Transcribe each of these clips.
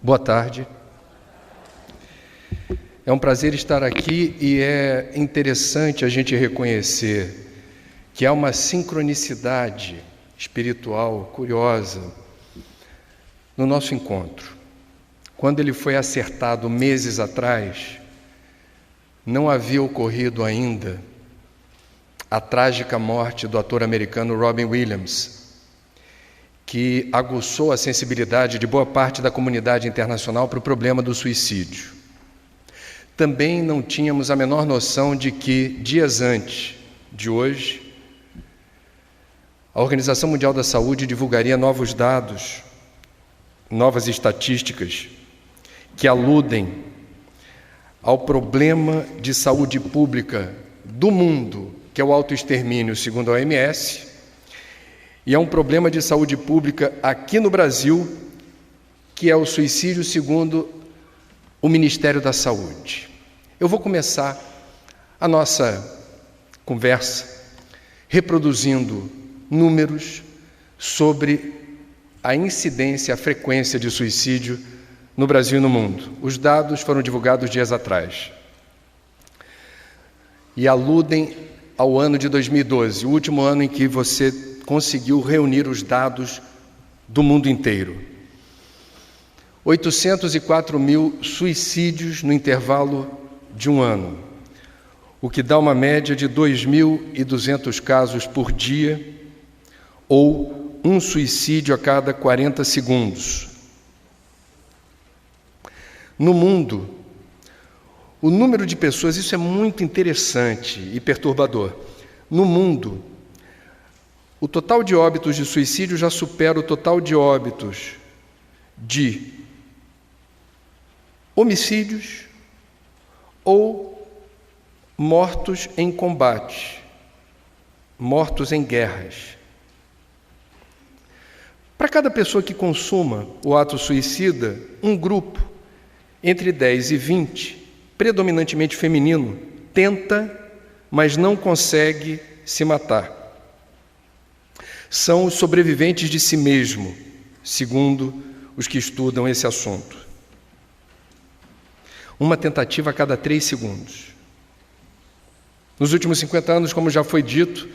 Boa tarde. É um prazer estar aqui e é interessante a gente reconhecer que há uma sincronicidade espiritual curiosa no nosso encontro. Quando ele foi acertado meses atrás, não havia ocorrido ainda a trágica morte do ator americano Robin Williams, que aguçou a sensibilidade de boa parte da comunidade internacional para o problema do suicídio. Também não tínhamos a menor noção de que, dias antes de hoje, a Organização Mundial da Saúde divulgaria novos dados, novas estatísticas, que aludem ao problema de saúde pública do mundo, que é o autoextermínio, segundo a OMS, e é um problema de saúde pública aqui no Brasil, que é o suicídio, segundo o Ministério da Saúde. Eu vou começar a nossa conversa reproduzindo números sobre a incidência, a frequência de suicídio no Brasil e no mundo. Os dados foram divulgados dias atrás e aludem ao ano de 2012, o último ano em que você conseguiu reunir os dados do mundo inteiro. 804 mil suicídios no intervalo de um ano, o que dá uma média de 2.200 casos por dia, ou um suicídio a cada 40 segundos. No mundo, o número de pessoas, isso é muito interessante e perturbador. No mundo, o total de óbitos de suicídio já supera o total de óbitos de homicídios ou mortos em combate, mortos em guerras. Para cada pessoa que consuma o ato suicida, um grupo entre 10 e 20, predominantemente feminino, tenta, mas não consegue se matar. São os sobreviventes de si mesmo, segundo os que estudam esse assunto. Uma tentativa a cada 3 segundos. Nos últimos 50 anos, como já foi dito,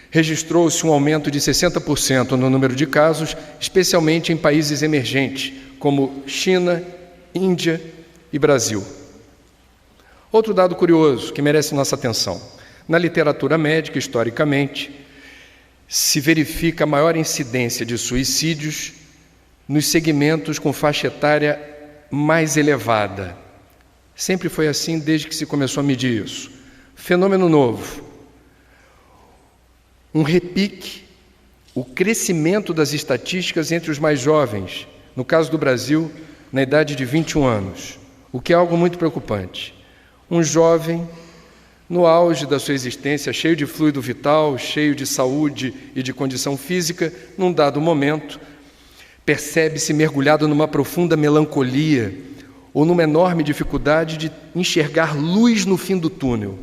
registrou-se um aumento de 60% no número de casos, especialmente em países emergentes, como China, Índia e Brasil. Outro dado curioso que merece nossa atenção. Na literatura médica, historicamente, se verifica a maior incidência de suicídios nos segmentos com faixa etária mais elevada. Sempre foi assim desde que se começou a medir isso. Fenômeno novo. Um repique, o crescimento das estatísticas entre os mais jovens, no caso do Brasil, na idade de 21 anos, o que é algo muito preocupante. Um jovem, no auge da sua existência, cheio de fluido vital, cheio de saúde e de condição física, num dado momento, percebe-se mergulhado numa profunda melancolia ou numa enorme dificuldade de enxergar luz no fim do túnel.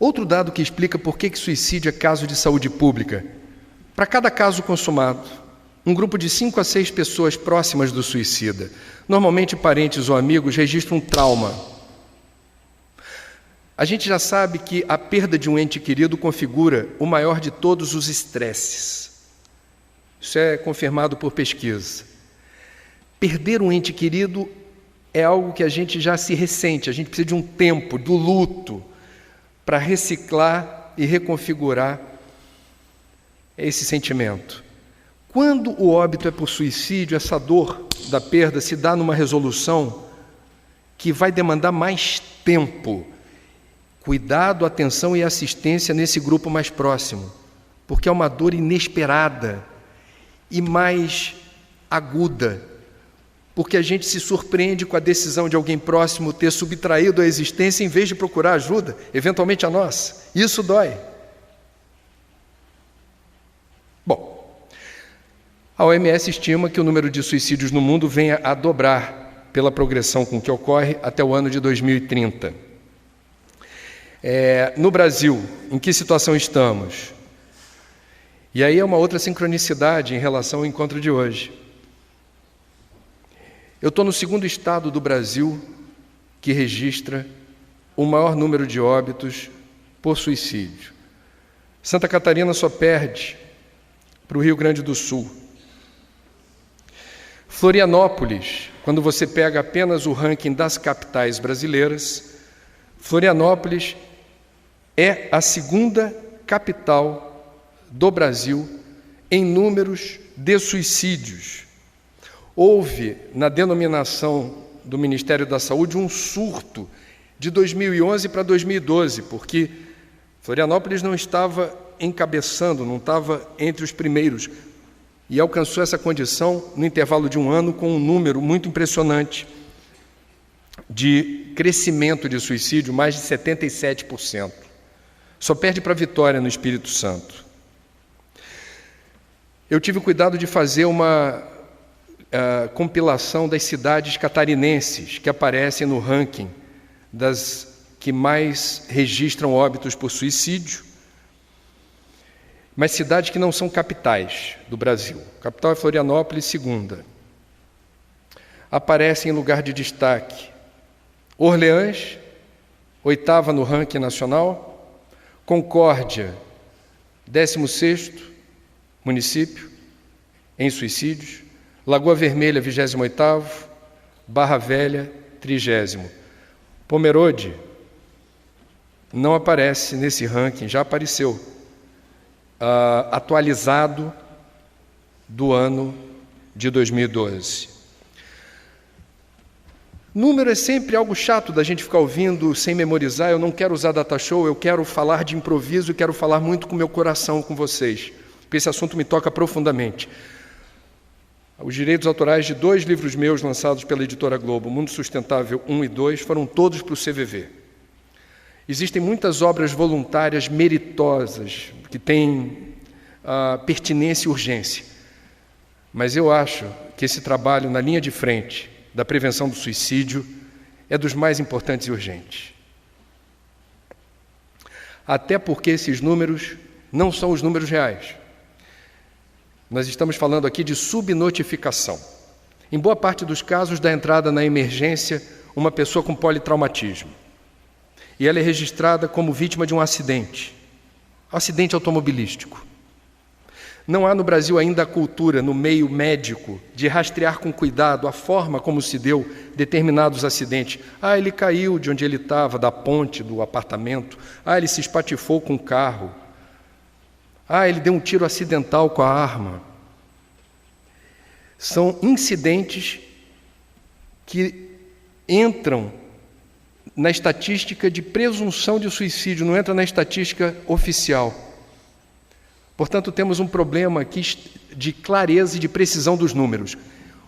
Outro dado que explica por que suicídio é caso de saúde pública. Para cada caso consumado, um grupo de 5 a 6 pessoas próximas do suicida, normalmente parentes ou amigos, registram um trauma. A gente já sabe que a perda de um ente querido configura o maior de todos os estresses. Isso é confirmado por pesquisa. Perder um ente querido é algo que a gente já se ressente, a gente precisa de um tempo, do luto, para reciclar e reconfigurar esse sentimento. Quando o óbito é por suicídio, essa dor da perda se dá numa resolução que vai demandar mais tempo, cuidado, atenção e assistência nesse grupo mais próximo, porque é uma dor inesperada e mais aguda, porque a gente se surpreende com a decisão de alguém próximo ter subtraído a existência em vez de procurar ajuda, eventualmente a nossa. Isso dói. Bom, a OMS estima que o número de suicídios no mundo venha a dobrar pela progressão com que ocorre até o ano de 2030. No Brasil, em que situação estamos? E aí é uma outra sincronicidade em relação ao encontro de hoje. Eu estou no segundo estado do Brasil que registra o maior número de óbitos por suicídio. Santa Catarina só perde para o Rio Grande do Sul. Florianópolis, quando você pega apenas o ranking das capitais brasileiras, Florianópolis é a segunda capital do Brasil em números de suicídios. Houve, na denominação do Ministério da Saúde, um surto de 2011 para 2012, porque Florianópolis não estava encabeçando, não estava entre os primeiros, e alcançou essa condição no intervalo de um ano com um número muito impressionante de crescimento de suicídio, mais de 77%. Só perde para Vitória, no Espírito Santo. Eu tive o cuidado de fazer uma compilação das cidades catarinenses que aparecem no ranking das que mais registram óbitos por suicídio, mas cidades que não são capitais do Brasil. A capital é Florianópolis, segunda. Aparece em lugar de destaque Orleans, oitava no ranking nacional, Concórdia, 16º município em suicídios, Lagoa Vermelha, 28º, Barra Velha, 30º. Pomerode não aparece nesse ranking, já apareceu, atualizado do ano de 2012. Número é sempre algo chato da gente ficar ouvindo sem memorizar. Eu não quero usar data show, eu quero falar de improviso e quero falar muito com o meu coração com vocês, porque esse assunto me toca profundamente. Os direitos autorais de 2 livros meus lançados pela Editora Globo, Mundo Sustentável 1 e 2, foram todos para o CVV. Existem muitas obras voluntárias meritosas, que têm pertinência e urgência, mas eu acho que esse trabalho na linha de frente da prevenção do suicídio é dos mais importantes e urgentes. Até porque esses números não são os números reais. Nós estamos falando aqui de subnotificação. Em boa parte dos casos, da entrada na emergência uma pessoa com politraumatismo. E ela é registrada como vítima de um acidente automobilístico. Não há no Brasil ainda a cultura, no meio médico, de rastrear com cuidado a forma como se deu determinados acidentes. Ele caiu de onde ele estava, da ponte, do apartamento. Ele se espatifou com o carro. Ele deu um tiro acidental com a arma. São incidentes que entram na estatística de presunção de suicídio, não entra na estatística oficial. Portanto, temos um problema aqui de clareza e de precisão dos números.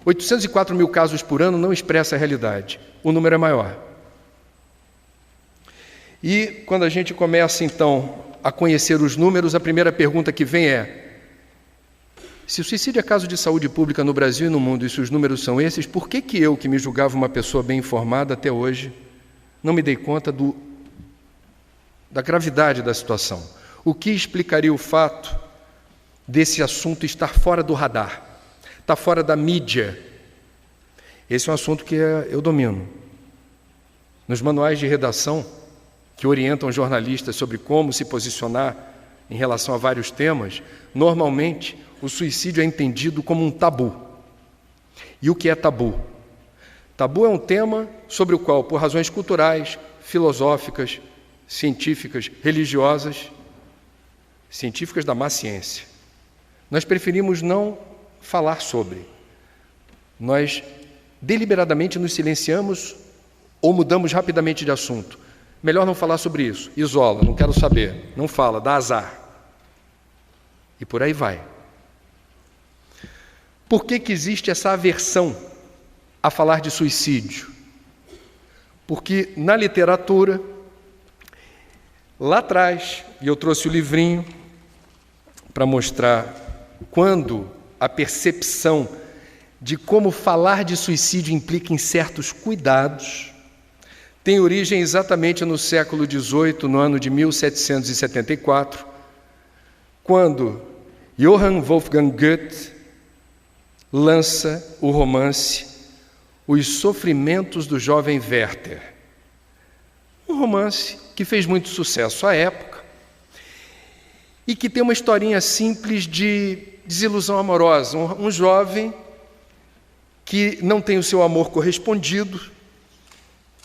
804 mil casos por ano não expressa a realidade. O número é maior. E quando a gente começa, então, a conhecer os números, a primeira pergunta que vem é: se o suicídio é caso de saúde pública no Brasil e no mundo, e se os números são esses, por que eu, que me julgava uma pessoa bem informada até hoje, não me dei conta da gravidade da situação? O que explicaria o fato desse assunto estar fora do radar, estar fora da mídia? Esse é um assunto que eu domino. Nos manuais de redação que orientam jornalistas sobre como se posicionar em relação a vários temas, normalmente o suicídio é entendido como um tabu. E o que é tabu? Tabu é um tema sobre o qual, por razões culturais, filosóficas, científicas, religiosas, científicas da má ciência, nós preferimos não falar sobre. Nós deliberadamente nos silenciamos ou mudamos rapidamente de assunto. Melhor não falar sobre isso, isola, não quero saber, não fala, dá azar. E por aí vai. Por que existe essa aversão a falar de suicídio? Porque na literatura, lá atrás, e eu trouxe o livrinho para mostrar quando a percepção de como falar de suicídio implica em certos cuidados, tem origem exatamente no século XVIII, no ano de 1774, quando Johann Wolfgang Goethe lança o romance Os Sofrimentos do Jovem Werther. Um romance que fez muito sucesso à época e que tem uma historinha simples de desilusão amorosa. Um jovem que não tem o seu amor correspondido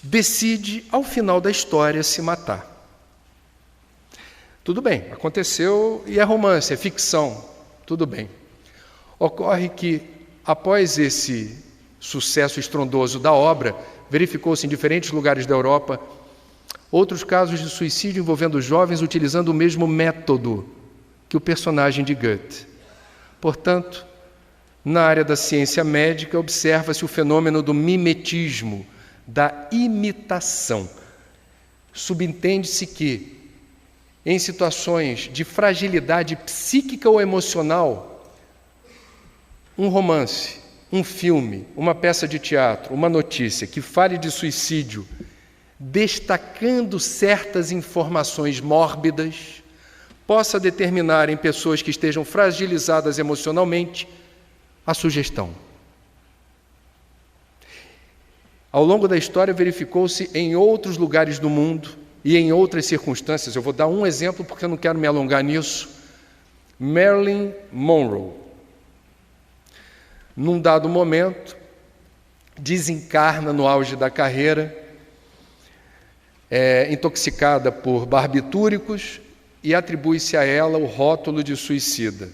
decide, ao final da história, se matar. Tudo bem, aconteceu e é romance, é ficção, tudo bem. Ocorre que, após esse sucesso estrondoso da obra, verificou-se em diferentes lugares da Europa outros casos de suicídio envolvendo jovens utilizando o mesmo método que o personagem de Goethe. Portanto, na área da ciência médica, observa-se o fenômeno do mimetismo, da imitação. Subentende-se que, em situações de fragilidade psíquica ou emocional, um romance, um filme, uma peça de teatro, uma notícia que fale de suicídio, destacando certas informações mórbidas, possa determinar em pessoas que estejam fragilizadas emocionalmente a sugestão. Ao longo da história, verificou-se em outros lugares do mundo e em outras circunstâncias. Eu vou dar um exemplo porque eu não quero me alongar nisso. Marilyn Monroe, num dado momento, desencarna no auge da carreira, intoxicada por barbitúricos, e atribui-se a ela o rótulo de suicida.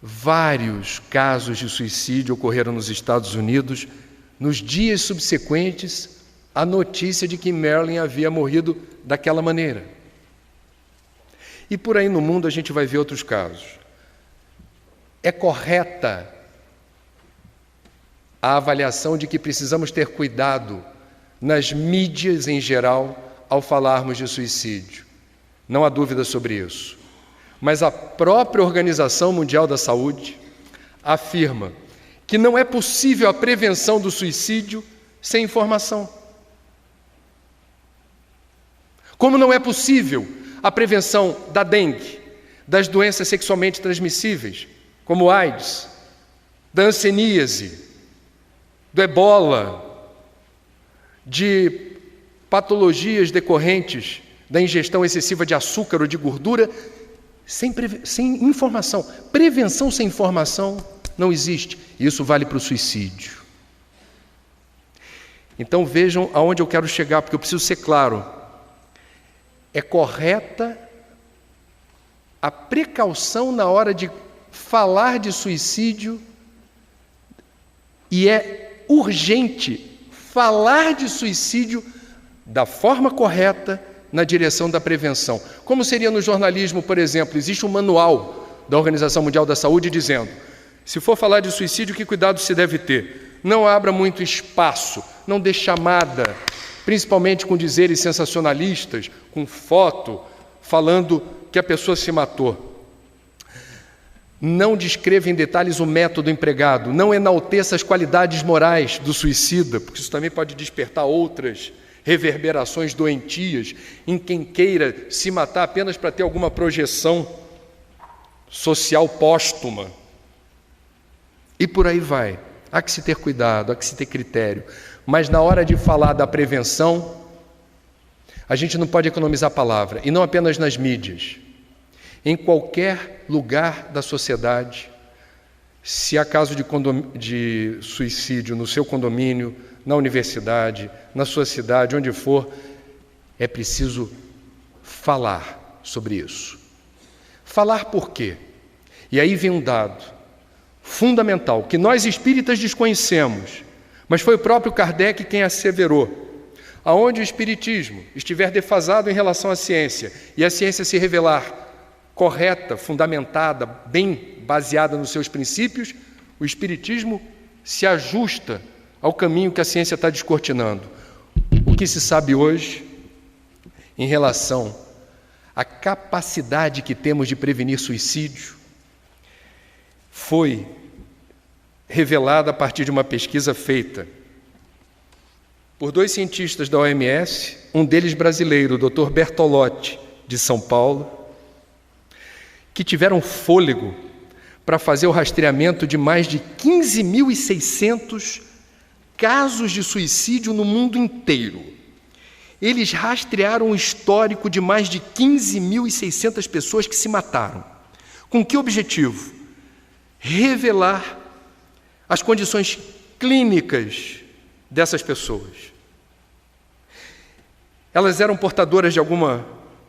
Vários casos de suicídio ocorreram nos Estados Unidos. Nos dias subsequentes, a notícia de que Marilyn havia morrido daquela maneira. E por aí no mundo a gente vai ver outros casos. É correta a avaliação de que precisamos ter cuidado nas mídias em geral ao falarmos de suicídio. Não há dúvida sobre isso. Mas a própria Organização Mundial da Saúde afirma que não é possível a prevenção do suicídio sem informação. Como não é possível a prevenção da dengue, das doenças sexualmente transmissíveis, como AIDS, da hanseníase, do ebola, de patologias decorrentes da ingestão excessiva de açúcar ou de gordura, sem informação. Prevenção sem informação não existe. Isso vale para o suicídio. Então vejam aonde eu quero chegar, porque eu preciso ser claro. É correta a precaução na hora de falar de suicídio e é urgente falar de suicídio da forma correta na direção da prevenção. Como seria no jornalismo, por exemplo, existe um manual da Organização Mundial da Saúde dizendo: se for falar de suicídio, que cuidado se deve ter? Não abra muito espaço, não dê chamada, principalmente com dizeres sensacionalistas, com foto, falando que a pessoa se matou. Não descreva em detalhes o método empregado, não enalteça as qualidades morais do suicida, porque isso também pode despertar outras reverberações doentias em quem queira se matar apenas para ter alguma projeção social póstuma. E por aí vai. Há que se ter cuidado, há que se ter critério. Mas na hora de falar da prevenção, a gente não pode economizar a palavra, e não apenas nas mídias. Em qualquer lugar da sociedade, se há caso de suicídio no seu condomínio, na universidade, na sua cidade, onde for, é preciso falar sobre isso. Falar por quê? E aí vem um dado fundamental, que nós espíritas desconhecemos, mas foi o próprio Kardec quem asseverou. Aonde o espiritismo estiver defasado em relação à ciência, e a ciência se revelar correta, fundamentada, bem baseada nos seus princípios, o espiritismo se ajusta ao caminho que a ciência está descortinando. O que se sabe hoje em relação à capacidade que temos de prevenir suicídio foi revelada a partir de uma pesquisa feita por 2 cientistas da OMS, um deles brasileiro, o Dr. Bertolotti, de São Paulo, que tiveram fôlego para fazer o rastreamento de mais de 15.600 casos de suicídio no mundo inteiro. Eles rastrearam o histórico de mais de 15.600 pessoas que se mataram. Com que objetivo? Revelar as condições clínicas dessas pessoas. Elas eram portadoras de alguma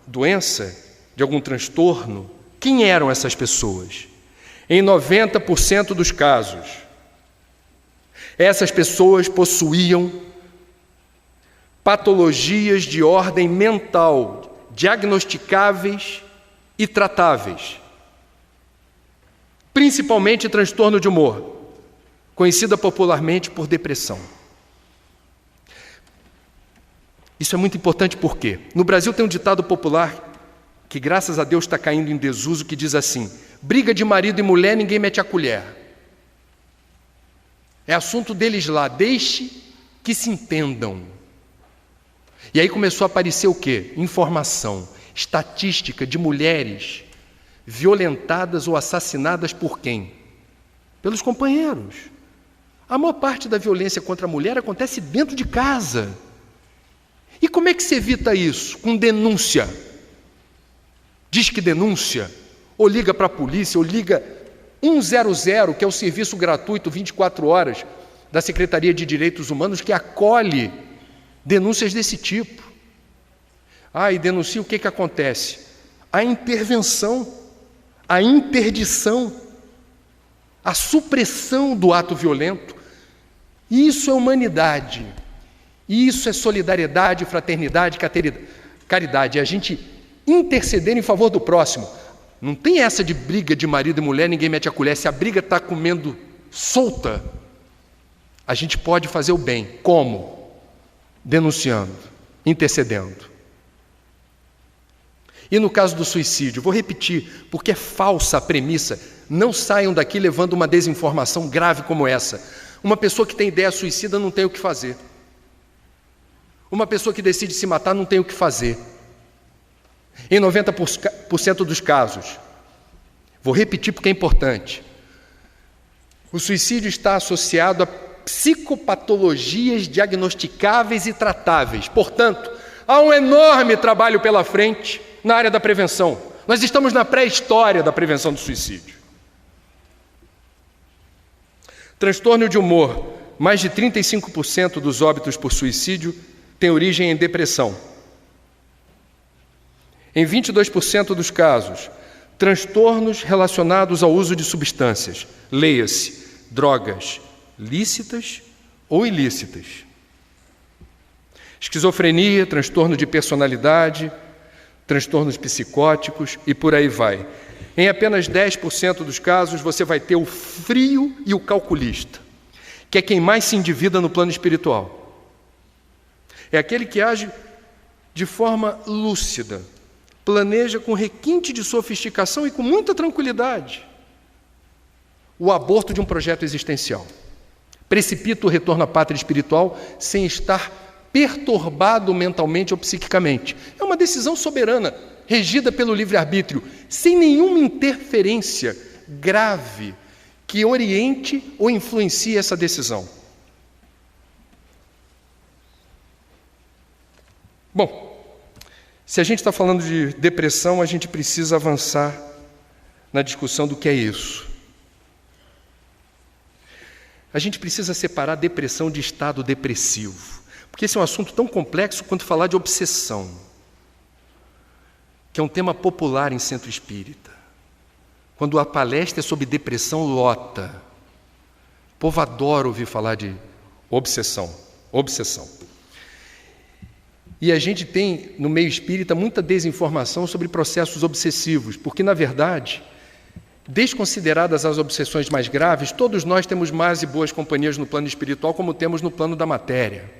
doença, de algum transtorno? Quem eram essas pessoas? Em 90% dos casos, essas pessoas possuíam patologias de ordem mental, diagnosticáveis e tratáveis. Principalmente transtorno de humor, conhecida popularmente por depressão. Isso é muito importante porque no Brasil tem um ditado popular que, graças a Deus, está caindo em desuso, que diz assim: briga de marido e mulher, ninguém mete a colher. É assunto deles lá, deixe que se entendam. E aí começou a aparecer o quê? Informação, estatística de mulheres violentadas ou assassinadas por quem? Pelos companheiros. A maior parte da violência contra a mulher acontece dentro de casa. E como é que se evita isso? Com denúncia. Diz que denúncia, ou liga para a polícia, ou liga 100, que é o serviço gratuito 24 horas da Secretaria de Direitos Humanos, que acolhe denúncias desse tipo. E denuncia, o que acontece? A intervenção, a interdição, a supressão do ato violento. Isso é humanidade. Isso é solidariedade, fraternidade, caridade. É a gente interceder em favor do próximo. Não tem essa de briga de marido e mulher, ninguém mete a colher. Se a briga está comendo solta, a gente pode fazer o bem. Como? Denunciando, intercedendo. E no caso do suicídio, vou repetir, porque é falsa a premissa. Não saiam daqui levando uma desinformação grave como essa. Uma pessoa que tem ideia suicida não tem o que fazer. Uma pessoa que decide se matar não tem o que fazer. Em 90% dos casos, vou repetir porque é importante, o suicídio está associado a psicopatologias diagnosticáveis e tratáveis. Portanto, há um enorme trabalho pela frente na área da prevenção. Nós estamos na pré-história da prevenção do suicídio. Transtorno de humor. Mais de 35% dos óbitos por suicídio têm origem em depressão. Em 22% dos casos, transtornos relacionados ao uso de substâncias, leia-se, drogas lícitas ou ilícitas. Esquizofrenia, transtorno de personalidade, transtornos psicóticos e por aí vai. Em apenas 10% dos casos, você vai ter o frio e o calculista, que é quem mais se endivida no plano espiritual. É aquele que age de forma lúcida, planeja com requinte de sofisticação e com muita tranquilidade o aborto de um projeto existencial. Precipita o retorno à pátria espiritual sem estar perturbado mentalmente ou psiquicamente. É uma decisão soberana, regida pelo livre-arbítrio, sem nenhuma interferência grave que oriente ou influencie essa decisão. Bom, se a gente está falando de depressão, a gente precisa avançar na discussão do que é isso. A gente precisa separar depressão de estado depressivo, porque esse é um assunto tão complexo quanto falar de obsessão, que é um tema popular em centro espírita. Quando a palestra é sobre depressão, lota. O povo adora ouvir falar de obsessão. E a gente tem, no meio espírita, muita desinformação sobre processos obsessivos, porque, na verdade, desconsideradas as obsessões mais graves, todos nós temos más e boas companhias no plano espiritual, como temos no plano da matéria.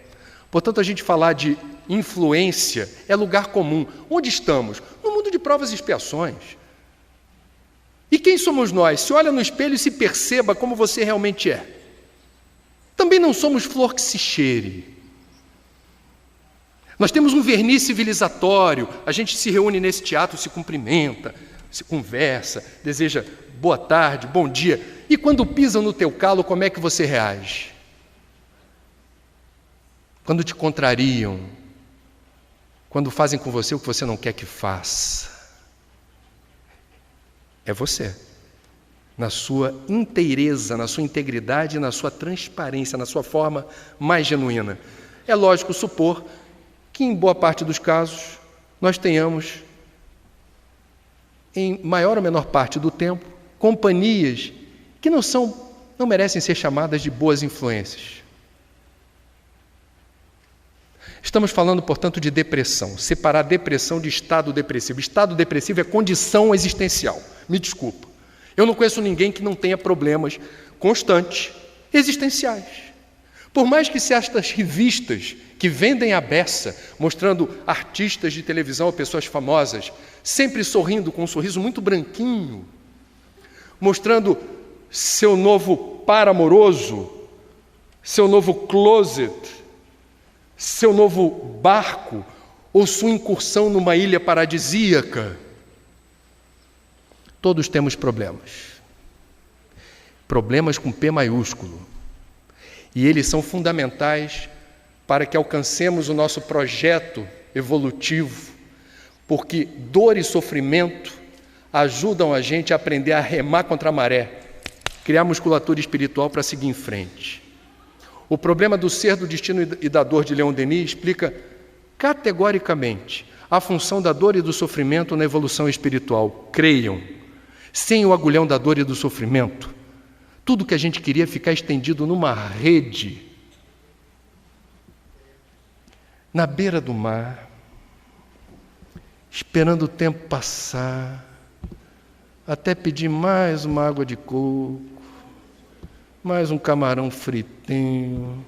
Portanto, a gente falar de influência é lugar comum. Onde estamos? No mundo de provas e expiações. E quem somos nós? Se olha no espelho e se perceba como você realmente é. Também não somos flor que se cheire. Nós temos um verniz civilizatório, a gente se reúne nesse teatro, se cumprimenta, se conversa, deseja boa tarde, bom dia. E quando pisam no teu calo, como é que você reage? Quando te contrariam, quando fazem com você o que você não quer que faça. É você, na sua inteireza, na sua integridade, na sua transparência, na sua forma mais genuína. É lógico supor que em boa parte dos casos nós tenhamos, em maior ou menor parte do tempo, companhias que não merecem ser chamadas de boas influências. Estamos falando, portanto, de depressão. Separar depressão de estado depressivo. Estado depressivo é condição existencial. Me desculpa. Eu não conheço ninguém que não tenha problemas constantes, existenciais. Por mais que certas revistas que vendem a beça, mostrando artistas de televisão ou pessoas famosas, sempre sorrindo com um sorriso muito branquinho, mostrando seu novo par amoroso, seu novo closet, seu novo barco ou sua incursão numa ilha paradisíaca. Todos temos problemas. Problemas com P maiúsculo. E eles são fundamentais para que alcancemos o nosso projeto evolutivo, porque dor e sofrimento ajudam a gente a aprender a remar contra a maré, criar musculatura espiritual para seguir em frente. O problema do ser, do destino e da dor de Leon Denis explica categoricamente a função da dor e do sofrimento na evolução espiritual. Creiam, sem o agulhão da dor e do sofrimento, tudo que a gente queria é ficar estendido numa rede, na beira do mar, esperando o tempo passar, até pedir mais uma água de coco, mais um camarão fritinho,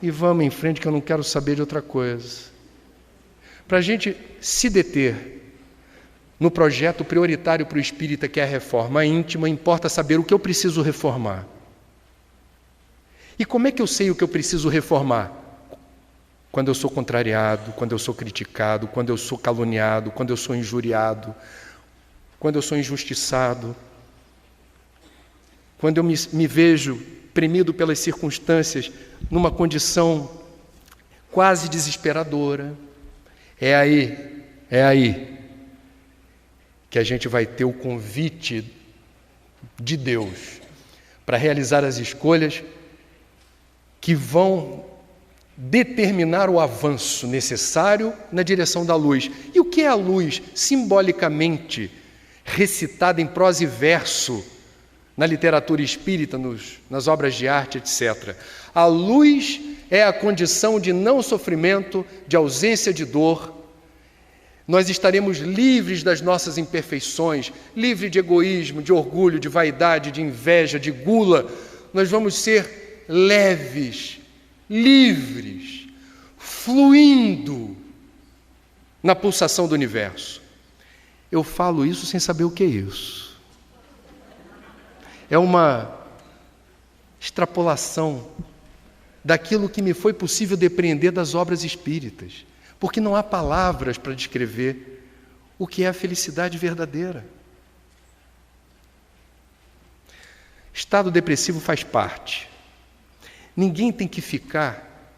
e vamos em frente que eu não quero saber de outra coisa. Para a gente se deter no projeto prioritário para o espírita, que é a reforma íntima, importa saber o que eu preciso reformar. E como é que eu sei o que eu preciso reformar? Quando eu sou contrariado, quando eu sou criticado, quando eu sou caluniado, quando eu sou injuriado, quando eu sou injustiçado, quando eu me vejo premido pelas circunstâncias numa condição quase desesperadora. É aí que a gente vai ter o convite de Deus para realizar as escolhas que vão determinar o avanço necessário na direção da luz. E o que é a luz? Simbolicamente recitada em prosa e verso na literatura espírita, nas obras de arte, etc. A luz é a condição de não sofrimento, de ausência de dor. Nós estaremos livres das nossas imperfeições, livres de egoísmo, de orgulho, de vaidade, de inveja, de gula. Nós vamos ser leves, livres, fluindo na pulsação do universo. Eu falo isso sem saber o que é isso. É uma extrapolação daquilo que me foi possível depreender das obras espíritas, porque não há palavras para descrever o que é a felicidade verdadeira. Estado depressivo faz parte. Ninguém tem que ficar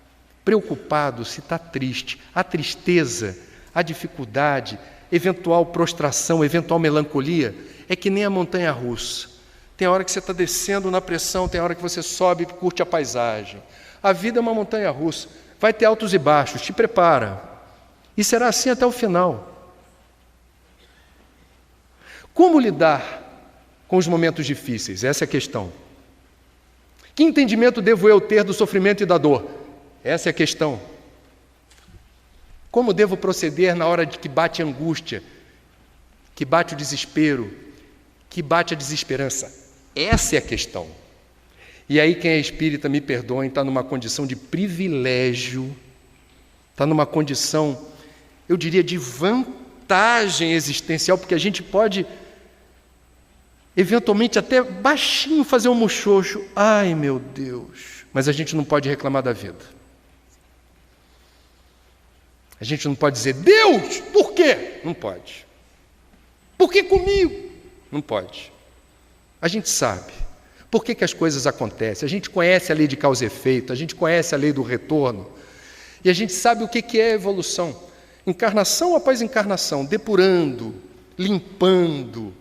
preocupado se está triste. A tristeza, a dificuldade, eventual prostração, eventual melancolia, é que nem a montanha-russa. Tem hora que você está descendo na pressão, tem hora que você sobe e curte a paisagem. A vida é uma montanha-russa. Vai ter altos e baixos, te prepara. E será assim até o final. Como lidar com os momentos difíceis? Essa é a questão. Que entendimento devo eu ter do sofrimento e da dor? Essa é a questão. Como devo proceder na hora de que bate a angústia, que bate o desespero, que bate a desesperança? Essa é a questão. E aí quem é espírita, me perdoem, está numa condição de privilégio, está numa condição, eu diria, de vantagem existencial, porque a gente pode, eventualmente, até baixinho fazer um muxoxo. Ai, meu Deus! Mas a gente não pode reclamar da vida. A gente não pode dizer, Deus, por quê? Não pode. Por que comigo? Não pode. A gente sabe. Por que as coisas acontecem? A gente conhece a lei de causa e efeito, a gente conhece a lei do retorno, e a gente sabe o que é evolução. Encarnação após encarnação, depurando, limpando,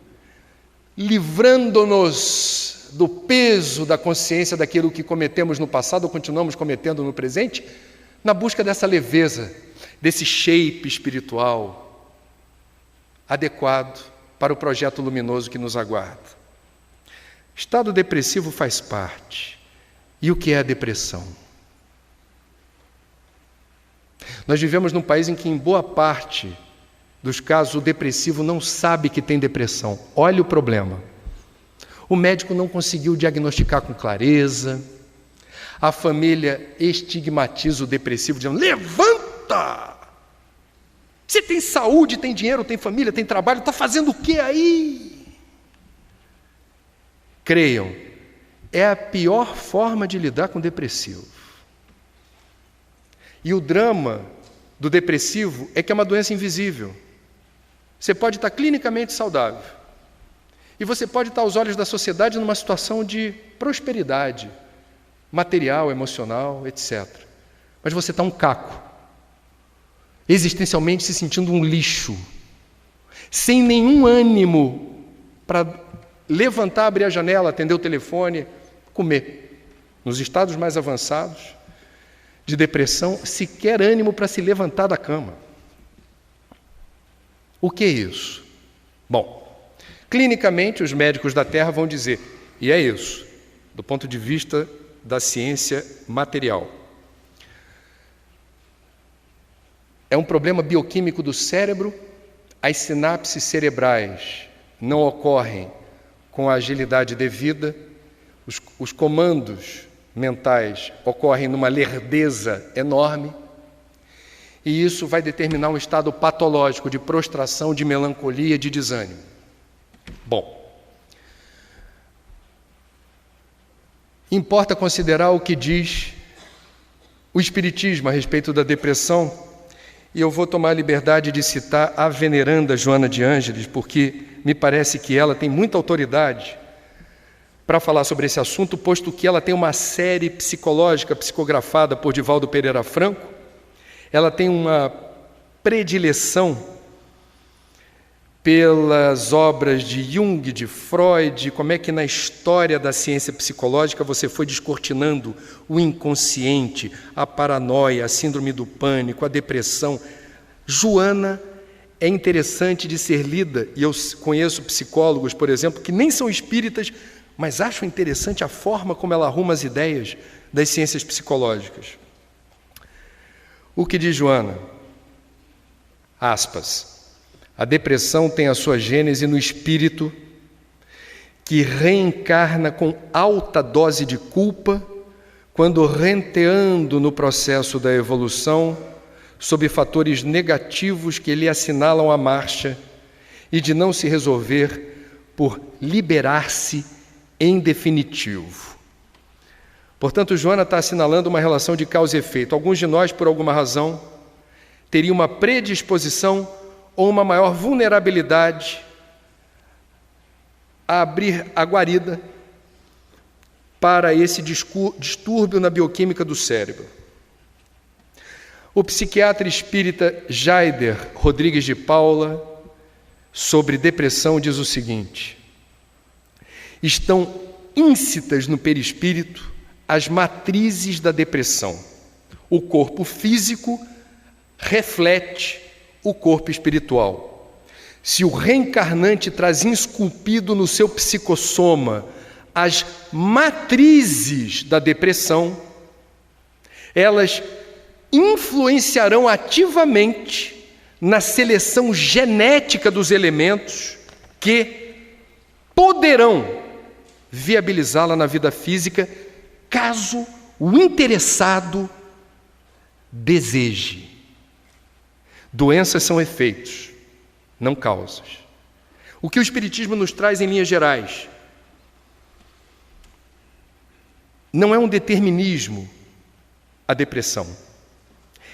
livrando-nos do peso da consciência daquilo que cometemos no passado ou continuamos cometendo no presente, na busca dessa leveza, desse shape espiritual adequado para o projeto luminoso que nos aguarda. Estado depressivo faz parte. E o que é a depressão? Nós vivemos num país em que, em boa parte dos casos, o depressivo não sabe que tem depressão. Olha o problema. O médico não conseguiu diagnosticar com clareza. A família estigmatiza o depressivo, dizendo: levanta! Você tem saúde, tem dinheiro, tem família, tem trabalho, está fazendo o que aí? Creiam, é a pior forma de lidar com o depressivo. E o drama do depressivo é que é uma doença invisível. Você pode estar clinicamente saudável. E você pode estar aos olhos da sociedade numa situação de prosperidade, material, emocional, etc. Mas você está um caco. Existencialmente se sentindo um lixo. Sem nenhum ânimo para levantar, abrir a janela, atender o telefone, comer. Nos estados mais avançados de depressão, sequer ânimo para se levantar da cama. O que é isso? Bom, clinicamente os médicos da Terra vão dizer, e é isso, do ponto de vista da ciência material. É um problema bioquímico do cérebro, as sinapses cerebrais não ocorrem com a agilidade devida, os comandos mentais ocorrem numa lerdeza enorme, e isso vai determinar um estado patológico de prostração, de melancolia, de desânimo. Bom, importa considerar o que diz o Espiritismo a respeito da depressão, e eu vou tomar a liberdade de citar a veneranda Joana de Ângeles, porque me parece que ela tem muita autoridade para falar sobre esse assunto, posto que ela tem uma série psicológica psicografada por Divaldo Pereira Franco. Ela tem uma predileção pelas obras de Jung, de Freud, como é que na história da ciência psicológica você foi descortinando o inconsciente, a paranoia, a síndrome do pânico, a depressão. Joana é interessante de ser lida, e eu conheço psicólogos, por exemplo, que nem são espíritas, mas acham interessante a forma como ela arruma as ideias das ciências psicológicas. O que diz Joana? Aspas. A depressão tem a sua gênese no espírito que reencarna com alta dose de culpa quando, renteando no processo da evolução, sob fatores negativos que lhe assinalam a marcha e de não se resolver por liberar-se em definitivo. Portanto, Joana está assinalando uma relação de causa e efeito. Alguns de nós, por alguma razão, teriam uma predisposição ou uma maior vulnerabilidade a abrir a guarida para esse distúrbio na bioquímica do cérebro. O psiquiatra espírita Jaider Rodrigues de Paula, sobre depressão, diz o seguinte: estão íncitas no perispírito as matrizes da depressão. O corpo físico reflete o corpo espiritual. Se o reencarnante traz esculpido no seu psicossoma as matrizes da depressão, elas influenciarão ativamente na seleção genética dos elementos que poderão viabilizá-la na vida física, caso o interessado deseje. Doenças são efeitos, não causas. O que o Espiritismo nos traz em linhas gerais não é um determinismo a depressão.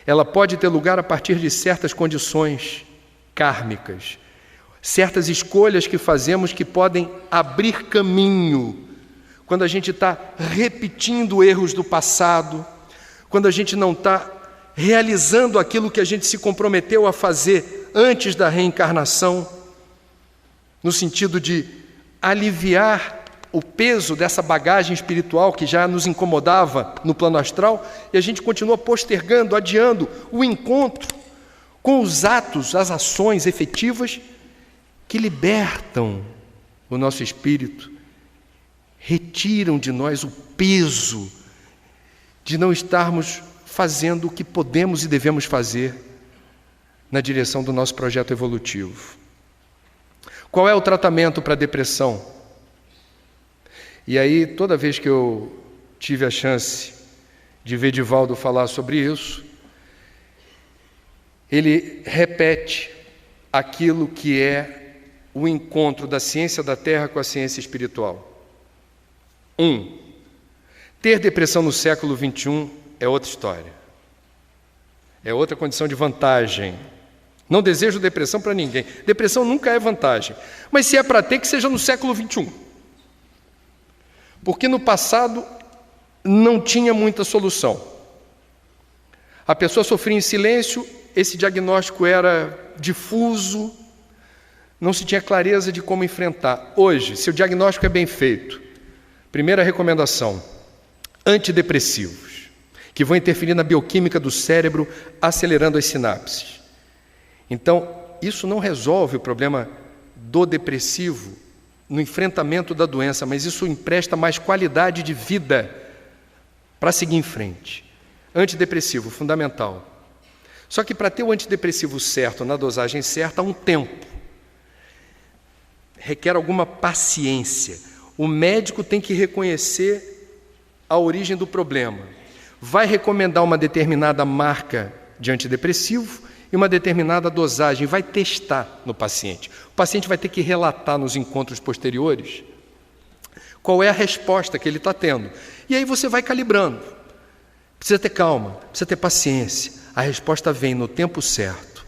Ela pode ter lugar a partir de certas condições kármicas. certas escolhas que fazemos que podem abrir caminho, quando a gente está repetindo erros do passado, quando a gente não está realizando aquilo que a gente se comprometeu a fazer antes da reencarnação, no sentido de aliviar o peso dessa bagagem espiritual que já nos incomodava no plano astral, e a gente continua postergando, adiando o encontro com os atos, as ações efetivas que libertam o nosso espírito, retiram de nós o peso de não estarmos fazendo o que podemos e devemos fazer na direção do nosso projeto evolutivo. Qual é o tratamento para a depressão? E aí, toda vez que eu tive a chance de ver Divaldo falar sobre isso, ele repete aquilo que é o encontro da ciência da Terra com a ciência espiritual. Ter depressão no século XXI é outra história. É outra condição de vantagem. Não desejo depressão para ninguém. Depressão nunca é vantagem. Mas se é para ter, que seja no século XXI. Porque no passado não tinha muita solução. A pessoa sofria em silêncio, esse diagnóstico era difuso, não se tinha clareza de como enfrentar. Hoje, se o diagnóstico é bem feito, primeira recomendação, antidepressivos, que vão interferir na bioquímica do cérebro, acelerando as sinapses. Então, isso não resolve o problema do depressivo no enfrentamento da doença, mas isso empresta mais qualidade de vida para seguir em frente. Antidepressivo, fundamental. Só que para ter o antidepressivo certo, na dosagem certa, há um tempo. Requer alguma paciência. O médico tem que reconhecer a origem do problema. Vai recomendar uma determinada marca de antidepressivo e uma determinada dosagem, vai testar no paciente. O paciente vai ter que relatar nos encontros posteriores qual é a resposta que ele está tendo. E aí você vai calibrando. Precisa ter calma, precisa ter paciência. A resposta vem no tempo certo.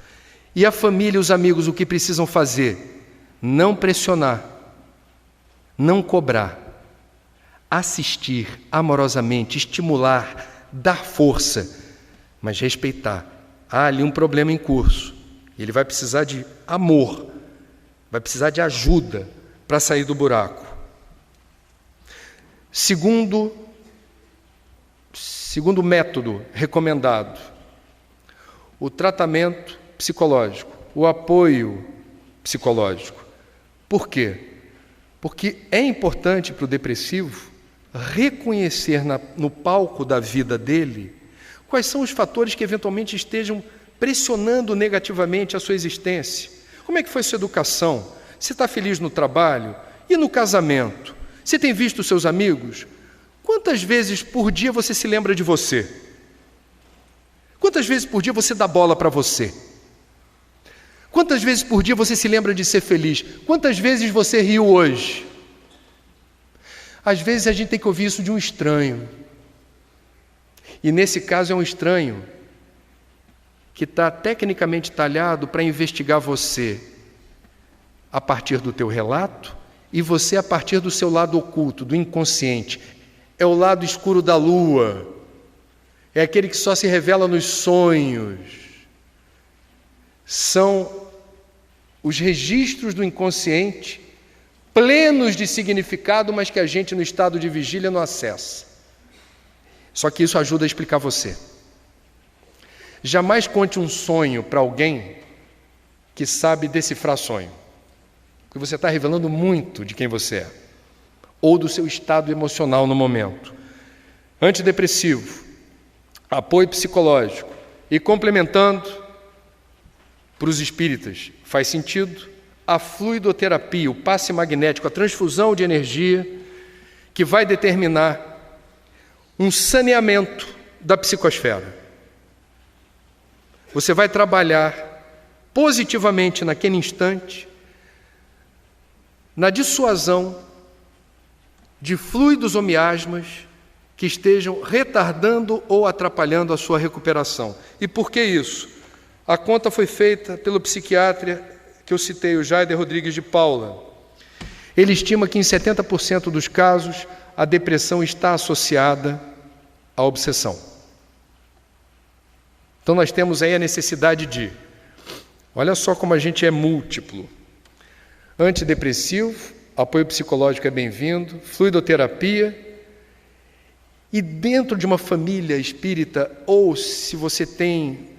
E a família e os amigos, o que precisam fazer? Não pressionar, não cobrar, assistir amorosamente, estimular, dar força, mas respeitar. Há ali um problema em curso. Ele vai precisar de amor, vai precisar de ajuda para sair do buraco. Segundo método recomendado, o tratamento psicológico, o apoio psicológico. Por quê? Porque é importante para o depressivo reconhecer no palco da vida dele quais são os fatores que eventualmente estejam pressionando negativamente a sua existência. Como é que foi sua educação? Você está feliz no trabalho? E no casamento? Você tem visto os seus amigos? Quantas vezes por dia você se lembra de você? Quantas vezes por dia você dá bola para você? Quantas vezes por dia você se lembra de ser feliz? Quantas vezes você riu hoje? Às vezes a gente tem que ouvir isso de um estranho. E nesse caso é um estranho que está tecnicamente talhado para investigar você a partir do teu relato e você a partir do seu lado oculto, do inconsciente. É o lado escuro da lua. É aquele que só se revela nos sonhos. São os registros do inconsciente, plenos de significado, mas que a gente no estado de vigília não acessa. Só que isso ajuda a explicar você. Jamais conte um sonho para alguém que sabe decifrar sonho. Porque você está revelando muito de quem você é. Ou do seu estado emocional no momento. Antidepressivo, apoio psicológico. E complementando, para os espíritas, faz sentido, a fluidoterapia, o passe magnético, a transfusão de energia, que vai determinar um saneamento da psicosfera. Você vai trabalhar positivamente naquele instante na dissuasão de fluidos ou miasmas que estejam retardando ou atrapalhando a sua recuperação. E por que isso? A conta foi feita pelo psiquiatra que eu citei, o Jaider Rodrigues de Paula, ele estima que em 70% dos casos a depressão está associada à obsessão. Então nós temos aí a necessidade de, olha só como a gente é múltiplo, antidepressivo, apoio psicológico é bem-vindo, fluidoterapia, e dentro de uma família espírita, ou se você tem,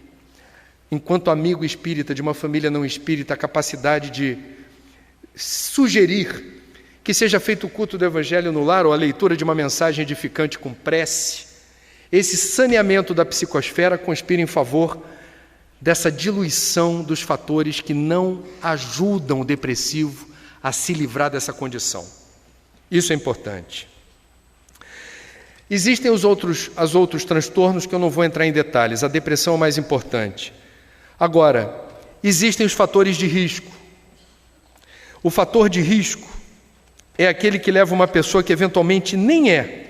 enquanto amigo espírita de uma família não espírita, a capacidade de sugerir que seja feito o culto do Evangelho no lar ou a leitura de uma mensagem edificante com prece, esse saneamento da psicosfera conspira em favor dessa diluição dos fatores que não ajudam o depressivo a se livrar dessa condição. Isso é importante. Existem os outros transtornos que eu não vou entrar em detalhes, a depressão é o mais importante. Agora, existem os fatores de risco. O fator de risco é aquele que leva uma pessoa que eventualmente nem é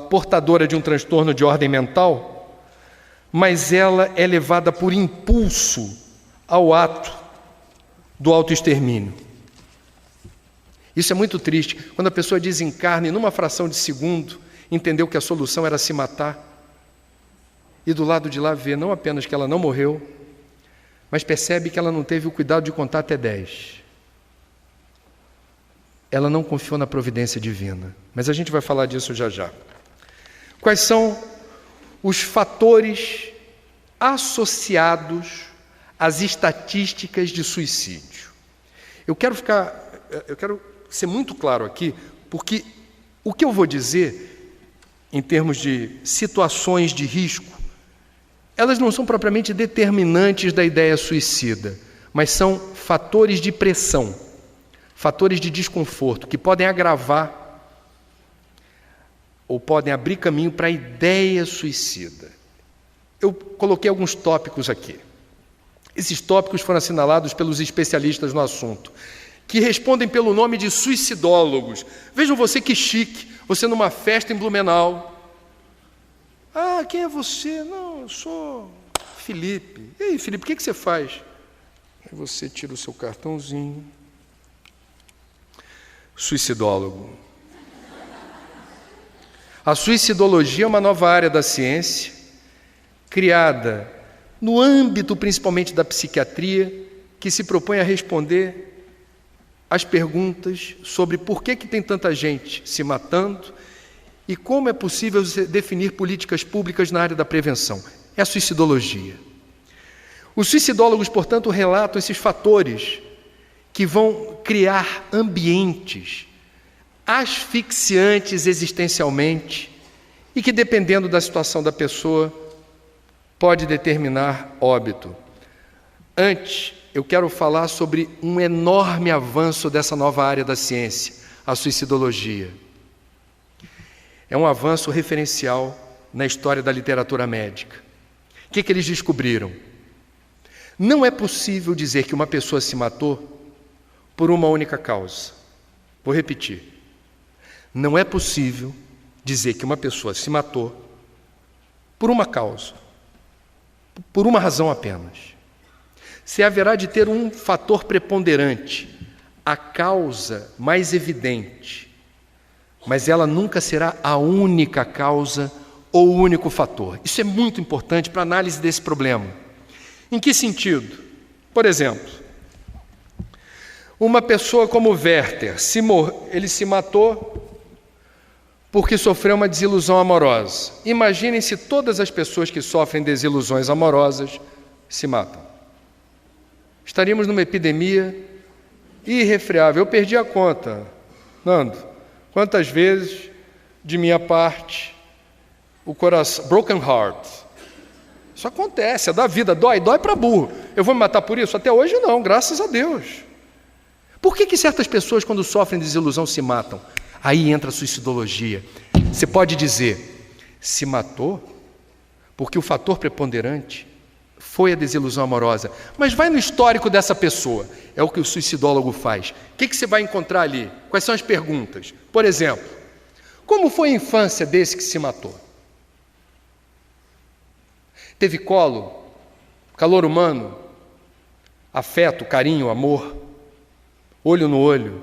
portadora de um transtorno de ordem mental, mas ela é levada por impulso ao ato do autoextermínio. Isso é muito triste. Quando a pessoa desencarna e numa fração de segundo entendeu que a solução era se matar, e do lado de lá vê não apenas que ela não morreu, mas percebe que ela não teve o cuidado de contar até 10. Ela não confiou na providência divina. Mas a gente vai falar disso já já. Quais são os fatores associados às estatísticas de suicídio? Eu quero ser muito claro aqui, porque o que eu vou dizer em termos de situações de risco, elas não são propriamente determinantes da ideia suicida, mas são fatores de pressão, fatores de desconforto, que podem agravar ou podem abrir caminho para a ideia suicida. Eu coloquei alguns tópicos aqui. Esses tópicos foram assinalados pelos especialistas no assunto, que respondem pelo nome de suicidólogos. Vejam você que chique, você numa festa em Blumenau. Ah, quem é você? Não, eu sou Felipe. E aí, Felipe, o que você faz? Aí você tira o seu cartãozinho. Suicidólogo. A suicidologia é uma nova área da ciência, criada no âmbito principalmente da psiquiatria, que se propõe a responder às perguntas sobre por que tem tanta gente se matando e como é possível definir políticas públicas na área da prevenção. É a suicidologia. Os suicidólogos, portanto, relatam esses fatores que vão criar ambientes asfixiantes existencialmente e que, dependendo da situação da pessoa, pode determinar óbito. Antes, eu quero falar sobre um enorme avanço dessa nova área da ciência, a suicidologia. É um avanço referencial na história da literatura médica. O que eles descobriram? Não é possível dizer que uma pessoa se matou por uma única causa. Vou repetir. Não é possível dizer que uma pessoa se matou por uma causa, por uma razão apenas. Se haverá de ter um fator preponderante, a causa mais evidente, mas ela nunca será a única causa ou o único fator. Isso é muito importante para a análise desse problema. Em que sentido? Por exemplo, uma pessoa como Werther, ele se matou porque sofreu uma desilusão amorosa. Imaginem se todas as pessoas que sofrem desilusões amorosas se matam. Estaríamos numa epidemia irrefreável. Eu perdi a conta, Nando, quantas vezes, de minha parte, o coração, broken heart. Isso acontece, é da vida, dói para burro. Eu vou me matar por isso? Até hoje não, graças a Deus. Por que certas pessoas, quando sofrem desilusão, se matam? Aí entra a suicidologia. Você pode dizer, se matou porque o fator preponderante foi a desilusão amorosa. Mas vai no histórico dessa pessoa. É o que o suicidólogo faz. O que você vai encontrar ali? Quais são as perguntas? Por exemplo, como foi a infância desse que se matou? Teve colo? Calor humano? afeto, carinho, amor, olho no olho,